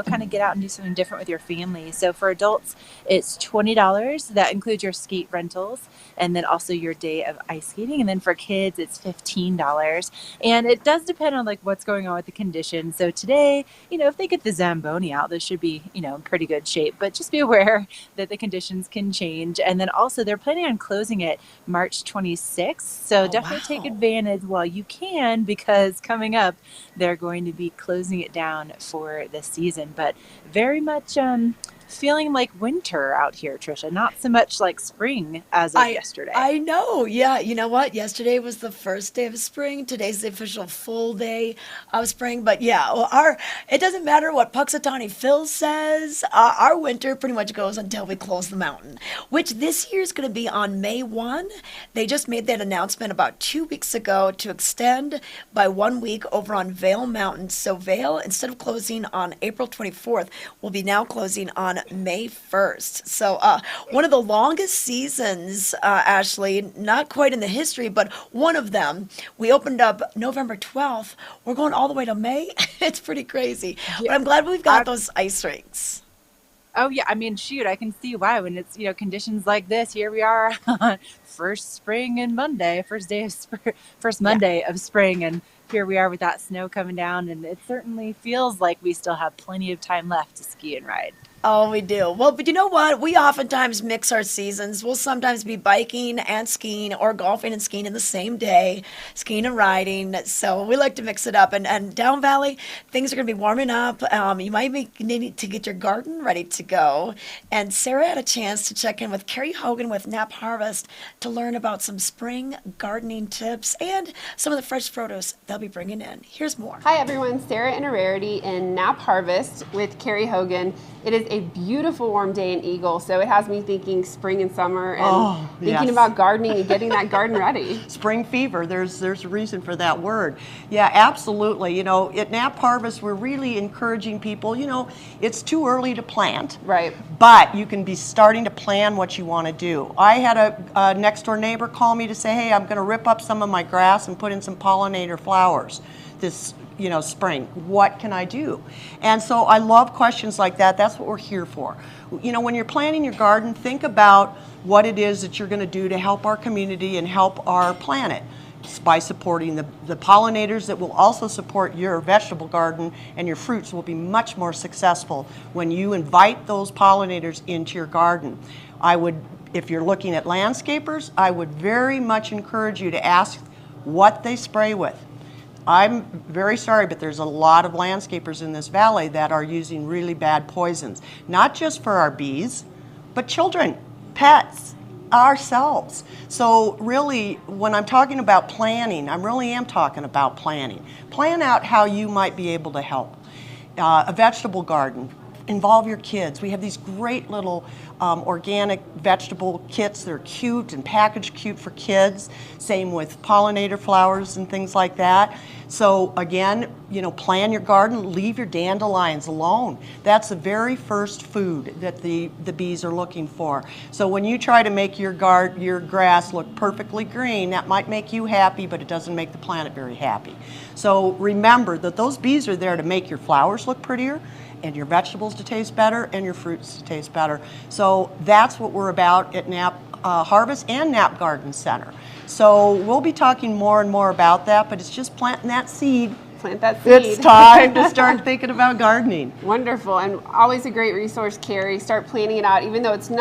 kind of get out and do something different with your family. So for adults, it's $20. That includes your skate rentals and then also your day of ice skating. And then for kids, it's $15. And it does depend on like what's going on with the conditions. So today, if they get the Zamboni out, this should be, in pretty good shape. But just be aware that the conditions can change. And then also they're planning on closing it March 26th. So definitely take advantage while you can, because coming up, they're going to be closing it down for the season. But very much feeling like winter out here, Trisha. Not so much like spring as of yesterday. I know. Yeah. You know what? Yesterday was the first day of spring. Today's the official full day of spring. But yeah, it doesn't matter what Puxatawny Phil says. Our winter pretty much goes until we close the mountain, which this year is going to be on May 1. They just made that announcement about 2 weeks ago to extend by 1 week over on Vail Mountain. So Vail, instead of closing on April 24th, will be now closing on May 1st. So one of the longest seasons, Ashley, not quite in the history, but one of them. We opened up November 12th. We're going all the way to May. It's pretty crazy. Yeah. But I'm glad we've got those ice rinks. Oh yeah, I mean, shoot, I can see why when it's conditions like this. Here we are on first Monday of spring, and here we are with that snow coming down, and it certainly feels like we still have plenty of time left to ski and ride. Oh, we do. Well, but you know what? We oftentimes mix our seasons. We'll sometimes be biking and skiing, or golfing and skiing in the same day, skiing and riding. So we like to mix it up. And down valley, things are going to be warming up. You might be needing to get your garden ready to go. And Sarah had a chance to check in with Carrie Hogan with Nap Harvest to learn about some spring gardening tips and some of the fresh produce they'll be bringing in. Here's more. Hi, everyone. Sarah in a Rarity in Nap Harvest with Carrie Hogan. It is a beautiful warm day in Eagle, so it has me thinking spring and summer and thinking about gardening and getting that garden ready. Spring fever, there's a reason for that word. Yeah, absolutely. At Nap Harvest, we're really encouraging people, it's too early to plant. Right. But you can be starting to plan what you want to do. I had a next door neighbor call me to say, hey, I'm going to rip up some of my grass and put in some pollinator flowers this spring. What can I do? And so I love questions like that. That's what we're here for. When you're planning your garden, think about what it is that you're going to do to help our community and help our planet by supporting the pollinators that will also support your vegetable garden, and your fruits will be much more successful when you invite those pollinators into your garden. If you're looking at landscapers, I would very much encourage you to ask what they spray with. I'm very sorry, but there's a lot of landscapers in this valley that are using really bad poisons, not just for our bees, but children, pets, ourselves. So really, when I'm talking about planning, I really am talking about planning. Plan out how you might be able to help. A vegetable garden, involve your kids. We have these great little organic vegetable kits. They're cute and packaged cute for kids. Same with pollinator flowers and things like that. So again, plan your garden. Leave your dandelions alone. That's the very first food that the bees are looking for. So when you try to make your grass look perfectly green, that might make you happy, but it doesn't make the planet very happy. So remember that those bees are there to make your flowers look prettier and your vegetables to taste better and your fruits to taste better. So that's what we're about at Knapp Harvest and Knapp Garden Center. So we'll be talking more and more about that, but it's just planting that seed. Plant that seed. It's time to start thinking about gardening. Wonderful, and always a great resource, Carrie. Start planning it out, even though it's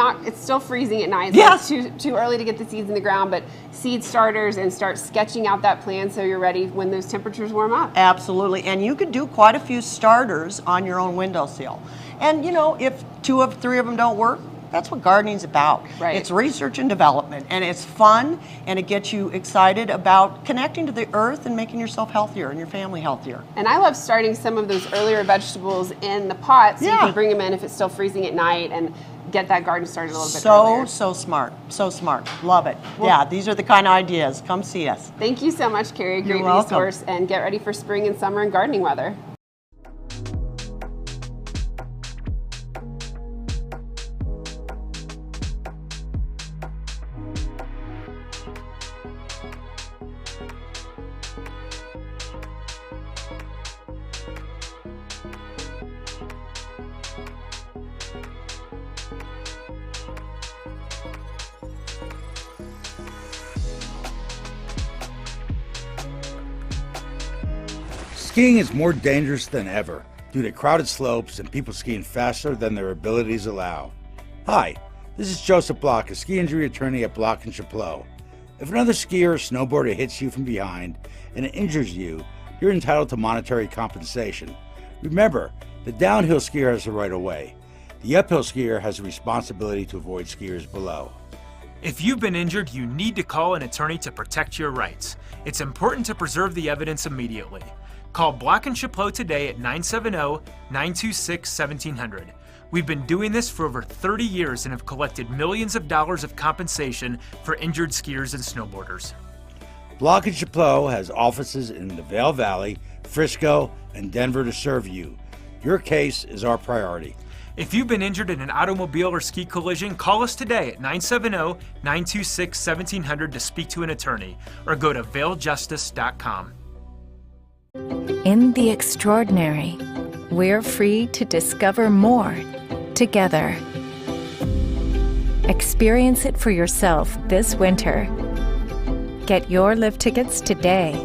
still freezing at night. It's Yes. like too early to get the seeds in the ground, but seed starters, and start sketching out that plan so you're ready when those temperatures warm up. Absolutely, and you could do quite a few starters on your own windowsill. And you know, if 2 of 3 of them don't work, that's what gardening's about. Right. It's research and development, and it's fun, and it gets you excited about connecting to the earth and making yourself healthier and your family healthier. And I love starting some of those earlier vegetables in the pot so you can bring them in if it's still freezing at night and get that garden started a little bit earlier. So smart. So smart. Love it. Yeah, these are the kind of ideas. Come see us. Thank you so much, Carrie. Great You're welcome. resource, and get ready for spring and summer and gardening weather. Skiing is more dangerous than ever due to crowded slopes and people skiing faster than their abilities allow. Hi, this is Joseph Block, a ski injury attorney at Block & Chapleau. If another skier or snowboarder hits you from behind and it injures you, you're entitled to monetary compensation. Remember, the downhill skier has the right of way. The uphill skier has a responsibility to avoid skiers below. If you've been injured, you need to call an attorney to protect your rights. It's important to preserve the evidence immediately. Call Block & Chapleau today at 970-926-1700. We've been doing this for over 30 years and have collected millions of dollars of compensation for injured skiers and snowboarders. Block & Chapleau has offices in the Vail Valley, Frisco, and Denver to serve you. Your case is our priority. If you've been injured in an automobile or ski collision, call us today at 970-926-1700 to speak to an attorney, or go to vailjustice.com. In the extraordinary, we're free to discover more together. Experience it for yourself this winter. Get your lift tickets today.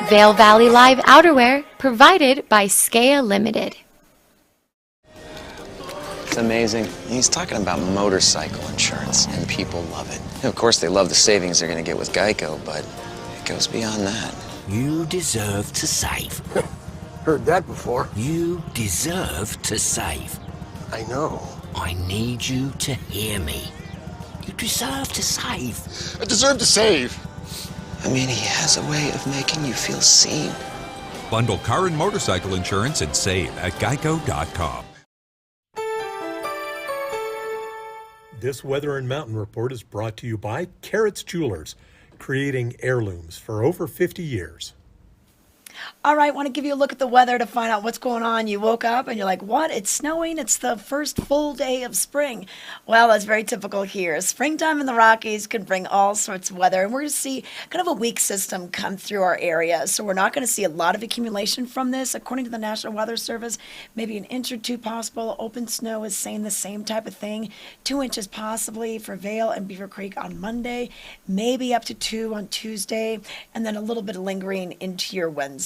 Vail Valley Live outerwear provided by Skea Limited. It's amazing. He's talking about motorcycle insurance, and people love it. Of course, they love the savings they're going to get with Geico, but it goes beyond that. You deserve to save. Heard that before. You deserve to save. I know. I need you to hear me. You deserve to save. I deserve to save. I mean, he has a way of making you feel seen. Bundle car and motorcycle insurance and save at geico.com. This Weather and Mountain Report is brought to you by Carrots Jewelers, creating heirlooms for over 50 years. All right, want to give you a look at the weather to find out what's going on. You woke up and you're like, what? It's snowing? It's the first full day of spring. Well, that's very typical here. Springtime in the Rockies can bring all sorts of weather, and we're going to see kind of a weak system come through our area. So we're not going to see a lot of accumulation from this. According to the National Weather Service, maybe an inch or two possible. Open snow is saying the same type of thing. 2 inches possibly for Vail and Beaver Creek on Monday, maybe up to 2 on Tuesday, and then a little bit of lingering into your Wednesday.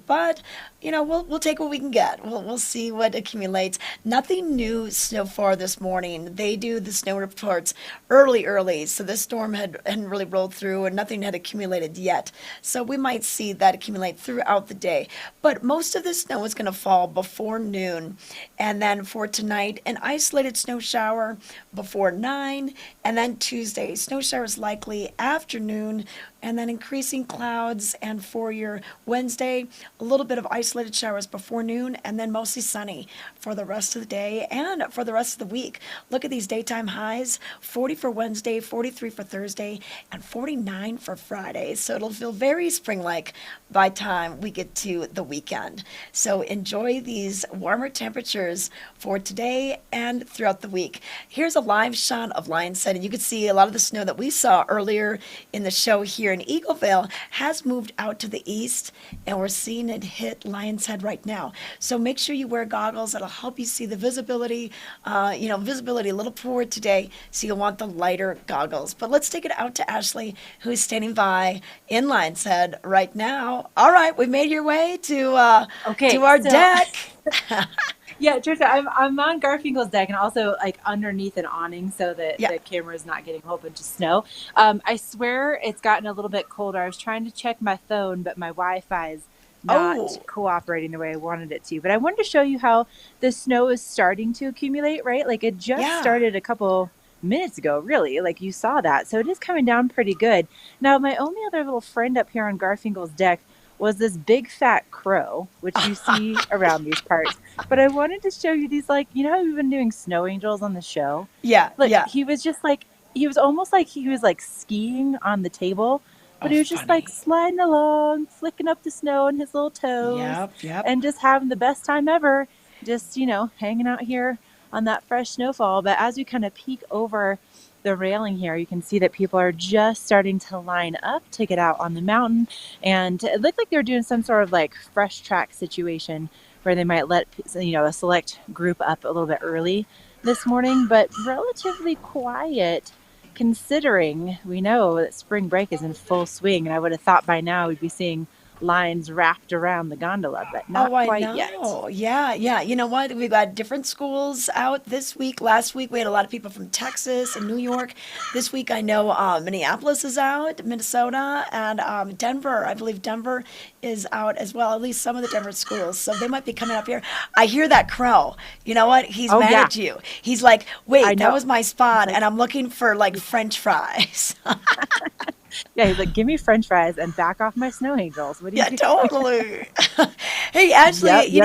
But, you know, we'll take what we can get. We'll see what accumulates. Nothing new so far this morning. They do the snow reports early, so this storm hadn't really rolled through and nothing had accumulated yet. So we might see that accumulate throughout the day. But most of the snow is going to fall before noon. And then for tonight, an isolated snow shower before 9. And then Tuesday, snow showers likely afternoon, and then increasing clouds. And for your Wednesday, Thursday, a little bit of isolated showers before noon, and then mostly sunny for the rest of the day and for the rest of the week. Look at these daytime highs, 40 for Wednesday, 43 for Thursday, and 49 for Friday. So it'll feel very spring-like by the time we get to the weekend. So enjoy these warmer temperatures for today and throughout the week. Here's a live shot of Lion's Head, and you can see a lot of the snow that we saw earlier in the show here in Eagle Vail has moved out to the east, and we're seeing it hit Lion's Head right now. So make sure you wear goggles. That'll help you see the visibility. Visibility a little poor today, so you'll want the lighter goggles. But let's take it out to Ashley, who's standing by in Lion's Head right now. All right, we made your way to our deck. Yeah, Trisha, I'm on Garfinkel's deck and also like underneath an awning so that the camera is not getting a whole bunch of snow. I swear it's gotten a little bit colder. I was trying to check my phone, but my Wi-Fi is not cooperating the way I wanted it to. But I wanted to show you how the snow is starting to accumulate, right? Like it just started a couple minutes ago, really. Like you saw that. So it is coming down pretty good. Now, my only other little friend up here on Garfinkel's deck was this big fat crow, which you see around these parts. But I wanted to show you these, like, you know how we've been doing snow angels on the show? He was just like, he was almost like he was like skiing on the table, but he was just like sliding along, flicking up the snow in his little toes and just having the best time ever, just, hanging out here on that fresh snowfall. But as we kind of peek over the railing here, you can see that people are just starting to line up to get out on the mountain, and it looked like they were doing some sort of like fresh track situation where they might let a select group up a little bit early this morning, but relatively quiet considering we know that spring break is in full swing, and I would have thought by now we'd be seeing lines wrapped around the gondola, but not quite yet. Yeah. You know what? We've got different schools out this week. Last week we had a lot of people from Texas and New York. This week I know Minneapolis is out, Minnesota, and Denver. I believe Denver is out as well, at least some of the Denver schools. So they might be coming up here. I hear that crow. You know what? He's mad at you. He's like, wait, that was my spot, and I'm looking for like French fries. Yeah, he's like, give me French fries and back off my snow angels. What do you do? Totally. Hey, Ashley,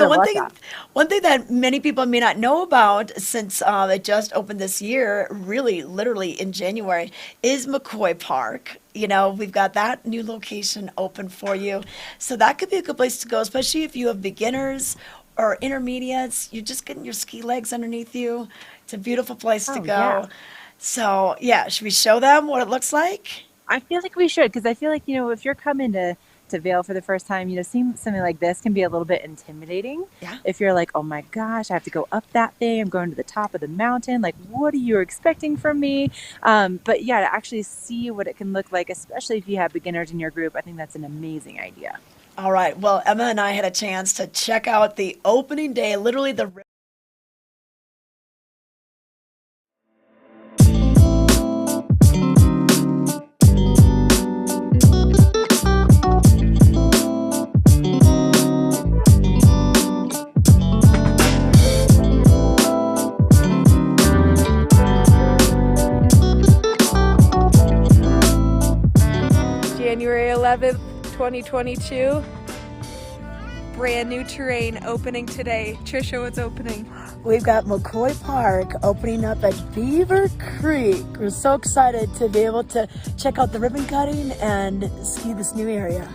one thing that many people may not know about, since it just opened this year, really literally in January, is Mccoy Park. We've got that new location open for you. So that could be a good place to go, especially if you have beginners or intermediates. You're just getting your ski legs underneath you. It's a beautiful place to go. Yeah. So, should we show them what it looks like? I feel like we should, because I feel like, if you're coming to Vail for the first time, seeing something like this can be a little bit intimidating. Yeah. If you're like, oh my gosh, I have to go up that thing. I'm going to the top of the mountain. Like, what are you expecting from me? But yeah, to actually see what it can look like, especially if you have beginners in your group, I think that's an amazing idea. All right. Well, Emma and I had a chance to check out the opening day, literally the January 11th, 2022. Brand new terrain opening today. Trisha, what's opening? We've got Mccoy Park opening up at Beaver Creek. We're so excited to be able to check out the ribbon cutting and ski this new area.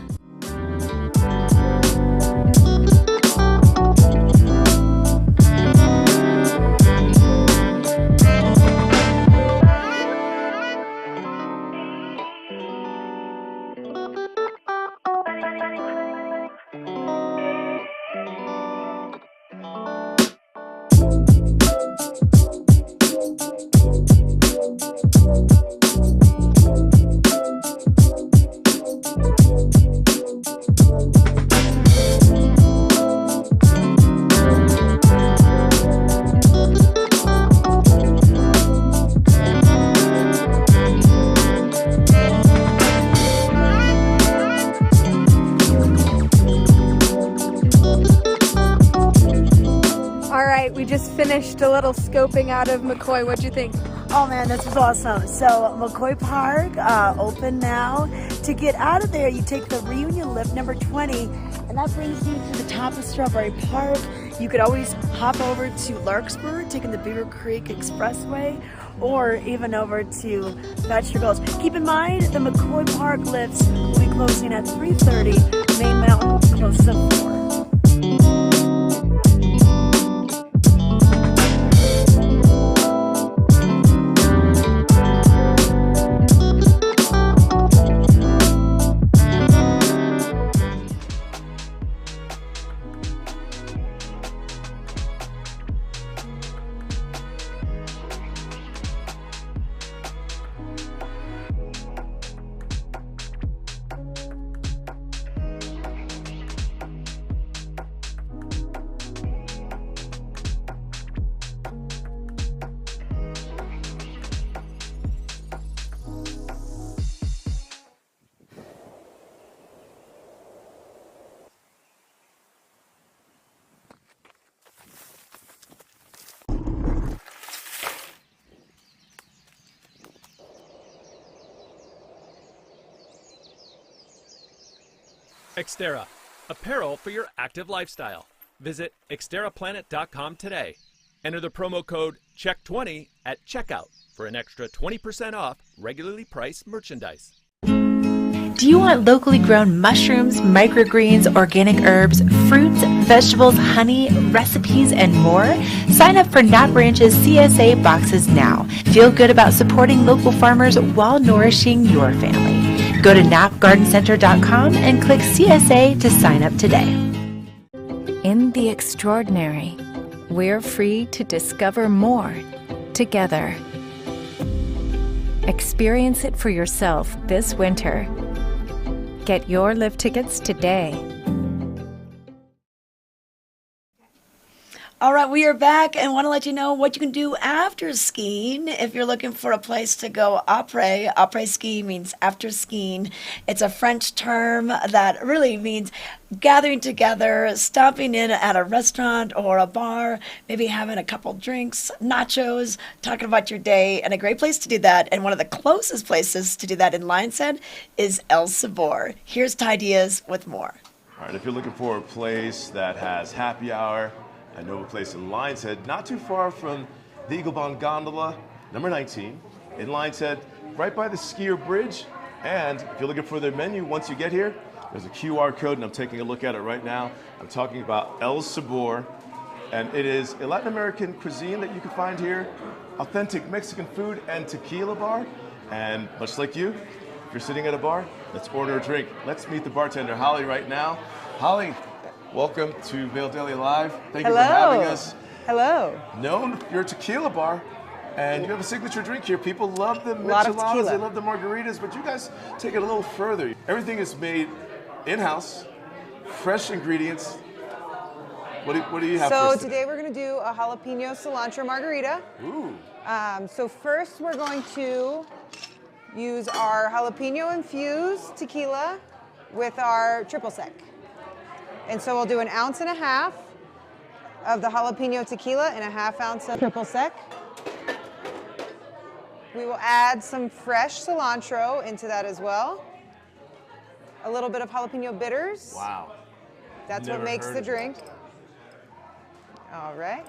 We just finished a little scoping out of Mccoy. What'd you think? Oh man, this was awesome. So Mccoy Park, open now. To get out of there, you take the reunion lift number 20, and that brings you to the top of Strawberry Park. You could always hop over to Larkspur, taking the Beaver Creek Expressway, or even over to Fetch Your Goals. Keep in mind, the Mccoy Park lifts will be closing at 3:30. Main Mountain closes at 4. Xterra, apparel for your active lifestyle. Visit xterraplanet.com today. Enter the promo code CHECK20 at checkout for an extra 20% off regularly priced merchandise. Do you want locally grown mushrooms, microgreens, organic herbs, fruits, vegetables, honey, recipes, and more? Sign up for Nap Ranch's CSA boxes now. Feel good about supporting local farmers while nourishing your family. Go to napgardencenter.com and click CSA to sign up today. In the extraordinary, we're free to discover more together. Experience it for yourself this winter. Get your lift tickets today. All right, we are back and want to let you know what you can do after skiing. If you're looking for a place to go après ski means after skiing. It's a French term that really means gathering together, stopping in at a restaurant or a bar, maybe having a couple drinks, nachos, talking about your day, and a great place to do that. And one of the closest places to do that in Lion's Head is El Sabor. Here's Ty Diaz with more. All right, if you're looking for a place that has happy hour, I know a place in Lion's Head, not too far from the Eagle Bond Gondola, number 19, in Lion's Head, right by the skier bridge. And if you're looking for their menu, once you get here, there's a QR code, and I'm taking a look at it right now. I'm talking about El Sabor, and it is a Latin American cuisine that you can find here, authentic Mexican food and tequila bar. And much like you, if you're sitting at a bar, let's order a drink. Let's meet the bartender, Holly, right now. Holly, welcome to Vail Daily Live. Thank you for having us. Hello. Known, you're a tequila bar, and you have a signature drink here. People love the micheladas, they love the margaritas, but you guys take it a little further. Everything is made in-house, fresh ingredients. What do you have for us today we're going to do a jalapeno cilantro margarita. Ooh. So first we're going to use our jalapeno infused tequila with our triple sec. And so we'll do 1.5 ounces of the jalapeno tequila and 1/2 ounce of triple sec. We will add some fresh cilantro into that as well. A little bit of jalapeno bitters. Wow. That's what makes the drink. All right.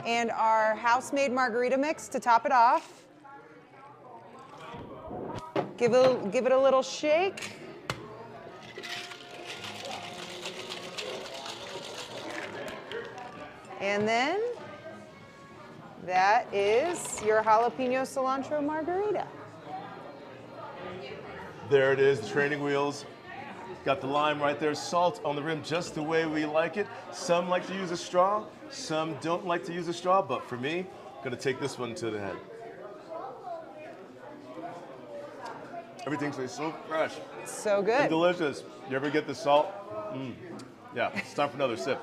And our house-made margarita mix to top it off. Give it a little shake. And then that is your jalapeno cilantro margarita. There it is, the training wheels. Got the lime right there, salt on the rim just the way we like it. Some like to use a straw, some don't like to use a straw, but for me, I'm gonna take this one to the head. Everything's so fresh. So good. And delicious. You ever get the salt? Yeah, it's time for another sip.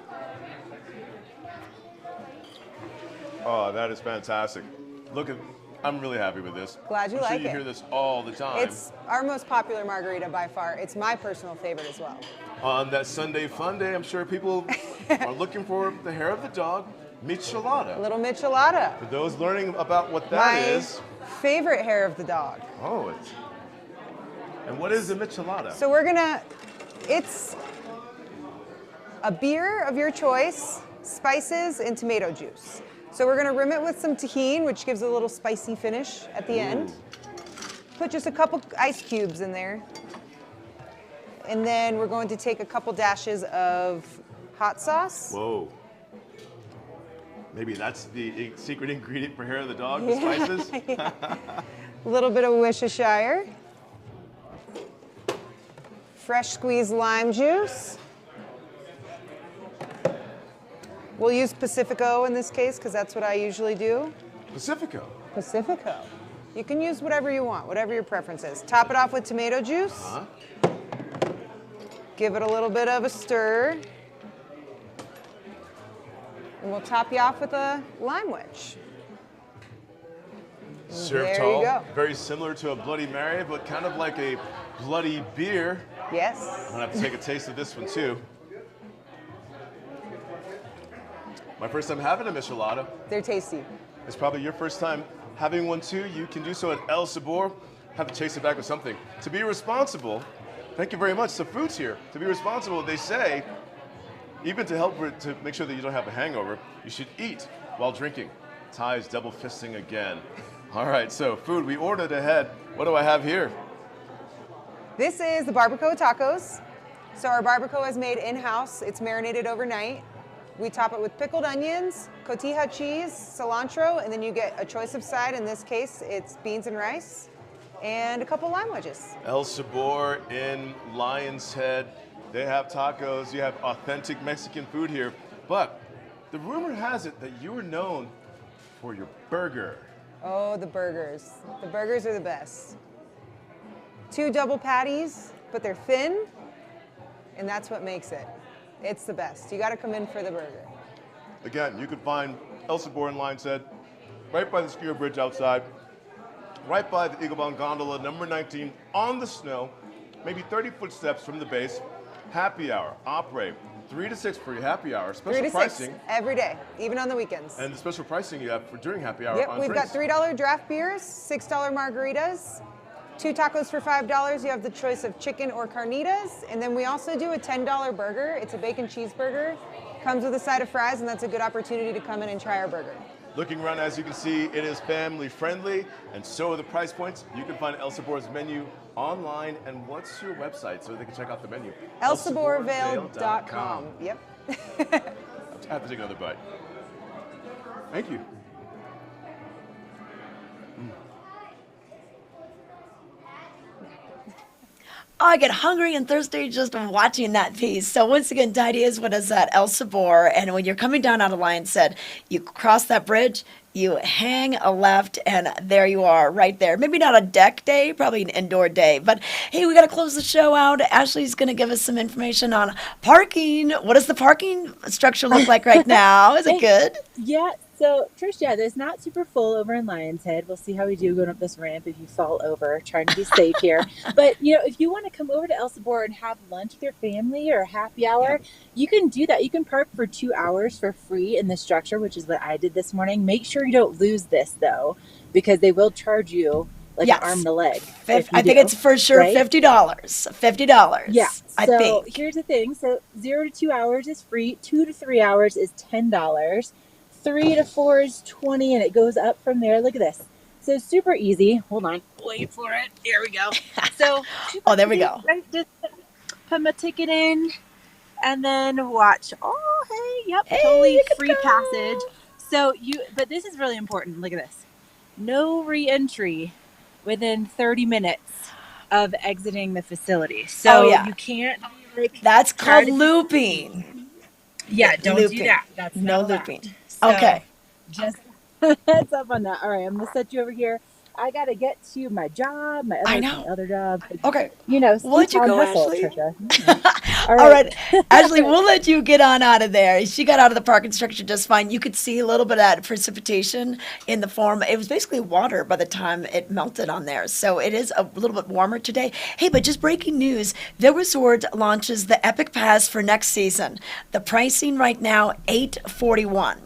Oh, that is fantastic. Look at, I'm really happy with this. Glad you I'm like sure you it. hear this all the time. It's our most popular margarita by far. It's my personal favorite as well. On that Sunday fun day, I'm sure people are looking for the hair of the dog, Michelada. A little michelada. For those learning about what that is. Favorite hair of the dog. Oh, and what is a michelada? So it's a beer of your choice, spices, and tomato juice. So we're gonna rim it with some tahini, which gives a little spicy finish at the end. Put just a couple ice cubes in there. And then we're going to take a couple dashes of hot sauce. Whoa. Maybe that's the secret ingredient for hair of the dog, the spices? Yeah. A little bit of Worcestershire. Fresh squeezed lime juice. We'll use Pacifico in this case because that's what I usually do. Pacifico? Pacifico. You can use whatever you want, whatever your preference is. Top it off with tomato juice. Give it a little bit of a stir. And we'll top you off with a lime wedge. Served There you tall, go. very similar to a Bloody Mary, but kind of like a bloody beer. Yes. I'm gonna have to take a taste of this one too. My first time having a michelada. They're tasty. It's probably your first time having one too. You can do so at El Sabor. Have to chase it back with something. To be responsible, thank you very much. The food's here. To be responsible, they say, even to make sure that you don't have a hangover, you should eat while drinking. Ty's double fisting again. All right, so food, we ordered ahead. What do I have here? This is the Barbacoa Tacos. So our barbacoa is made in-house. It's marinated overnight. We top it with pickled onions, cotija cheese, cilantro, and then you get a choice of side. In this case, it's beans and rice, and a couple lime wedges. El Sabor in Lion's Head. They have tacos. You have authentic Mexican food here. But the rumor has it that you are known for your burger. Oh, the burgers. The burgers are the best. 2 double patties, but they're thin, and that's what makes it. It's the best. You got to come in for the burger. Again, you can find El Sabor in Lion's Head right by the skier bridge outside, right by the Eagle Bound Gondola, number 19, on the snow, maybe 30 footsteps from the base. Happy hour, opera, 3 to 6 for your happy hour. Special 3 to 6 pricing. every day, even on the weekends. And the special pricing you have for during happy hour Yep, on we've drinks. got $3 draft beers, $6 margaritas, 2 tacos for $5. You have the choice of chicken or carnitas. And then we also do a $10 burger. It's a bacon cheeseburger. Comes with a side of fries, and that's a good opportunity to come in and try our burger. Looking around, as you can see, it is family friendly, and so are the price points. You can find El Sabor's menu online. And what's your website so they can check out the menu? elsaborvail.com. Yep. I have to take another bite. Thank you. I get hungry and thirsty just watching that piece. So once again, Didy is what is at El Sabor, and when you're coming down out of Lion's Head, you cross that bridge, you hang a left, and there you are, right there. Maybe not a deck day, probably an indoor day. But hey, we got to close the show out. Ashley's going to give us some information on parking. What does the parking structure look like right now? Is it good? Yeah. So, Trish, it's not super full over in Lion's Head. We'll see how we do going up this ramp if you fall over, trying to be safe here. But, if you want to come over to El Sabor and have lunch with your family or a happy hour, you can do that. You can park for 2 hours for free in the structure, which is what I did this morning. Make sure you don't lose this, though, because they will charge you an arm and a leg. I think it's for sure right? $50. $50. Yeah. I so think. Here's the thing. So 0 to 2 hours is free. 2 to 3 hours is $10. 3 to 4 is $20, and it goes up from there. Look at this. So super easy. Hold on. Wait for it. There we go. So there we go. Right, just put my ticket in and then watch. Oh, hey, yep, totally free passage. So but this is really important. Look at this. No re-entry within 30 minutes of exiting the facility. So you can't That's called looping. Yeah, don't Looping. do that. That's no not allowed. looping. So, Okay. Just heads up on that. All right, I'm going to set you over here. I got to get to my job, my other job. Okay. We'll let you go, Ashley. All right. Ashley, we'll let you get on out of there. She got out of the parking structure just fine. You could see a little bit of that precipitation in the form. It was basically water by the time it melted on there. So it is a little bit warmer today. Hey, but just breaking news, Vail Resort launches the Epic Pass for next season. The pricing right now, $841.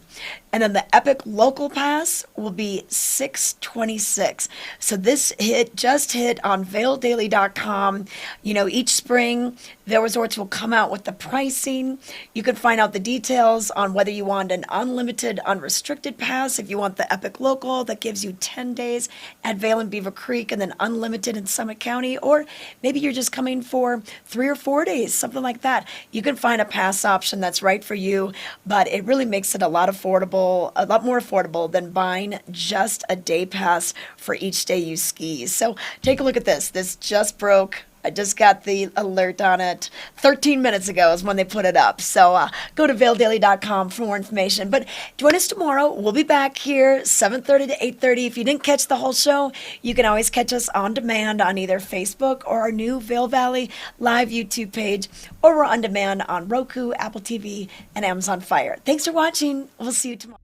And then the Epic Local Pass will be $626. So this just hit on VailDaily.com. You know, each spring, Vail Resorts will come out with the pricing. You can find out the details on whether you want an unlimited, unrestricted pass, if you want the Epic Local that gives you 10 days at Vail and Beaver Creek, and then unlimited in Summit County, or maybe you're just coming for 3 or 4 days, something like that. You can find a pass option that's right for you, but it really makes it a lot more affordable than buying just a day pass for each day you ski. So take a look at this. This just broke. I just got the alert on it 13 minutes ago is when they put it up. So go to VailDaily.com for more information. But join us tomorrow. We'll be back here 7:30 to 8:30. If you didn't catch the whole show, you can always catch us on demand on either Facebook or our new Vail Valley live YouTube page, or we're on demand on Roku, Apple TV, and Amazon Fire. Thanks for watching. We'll see you tomorrow.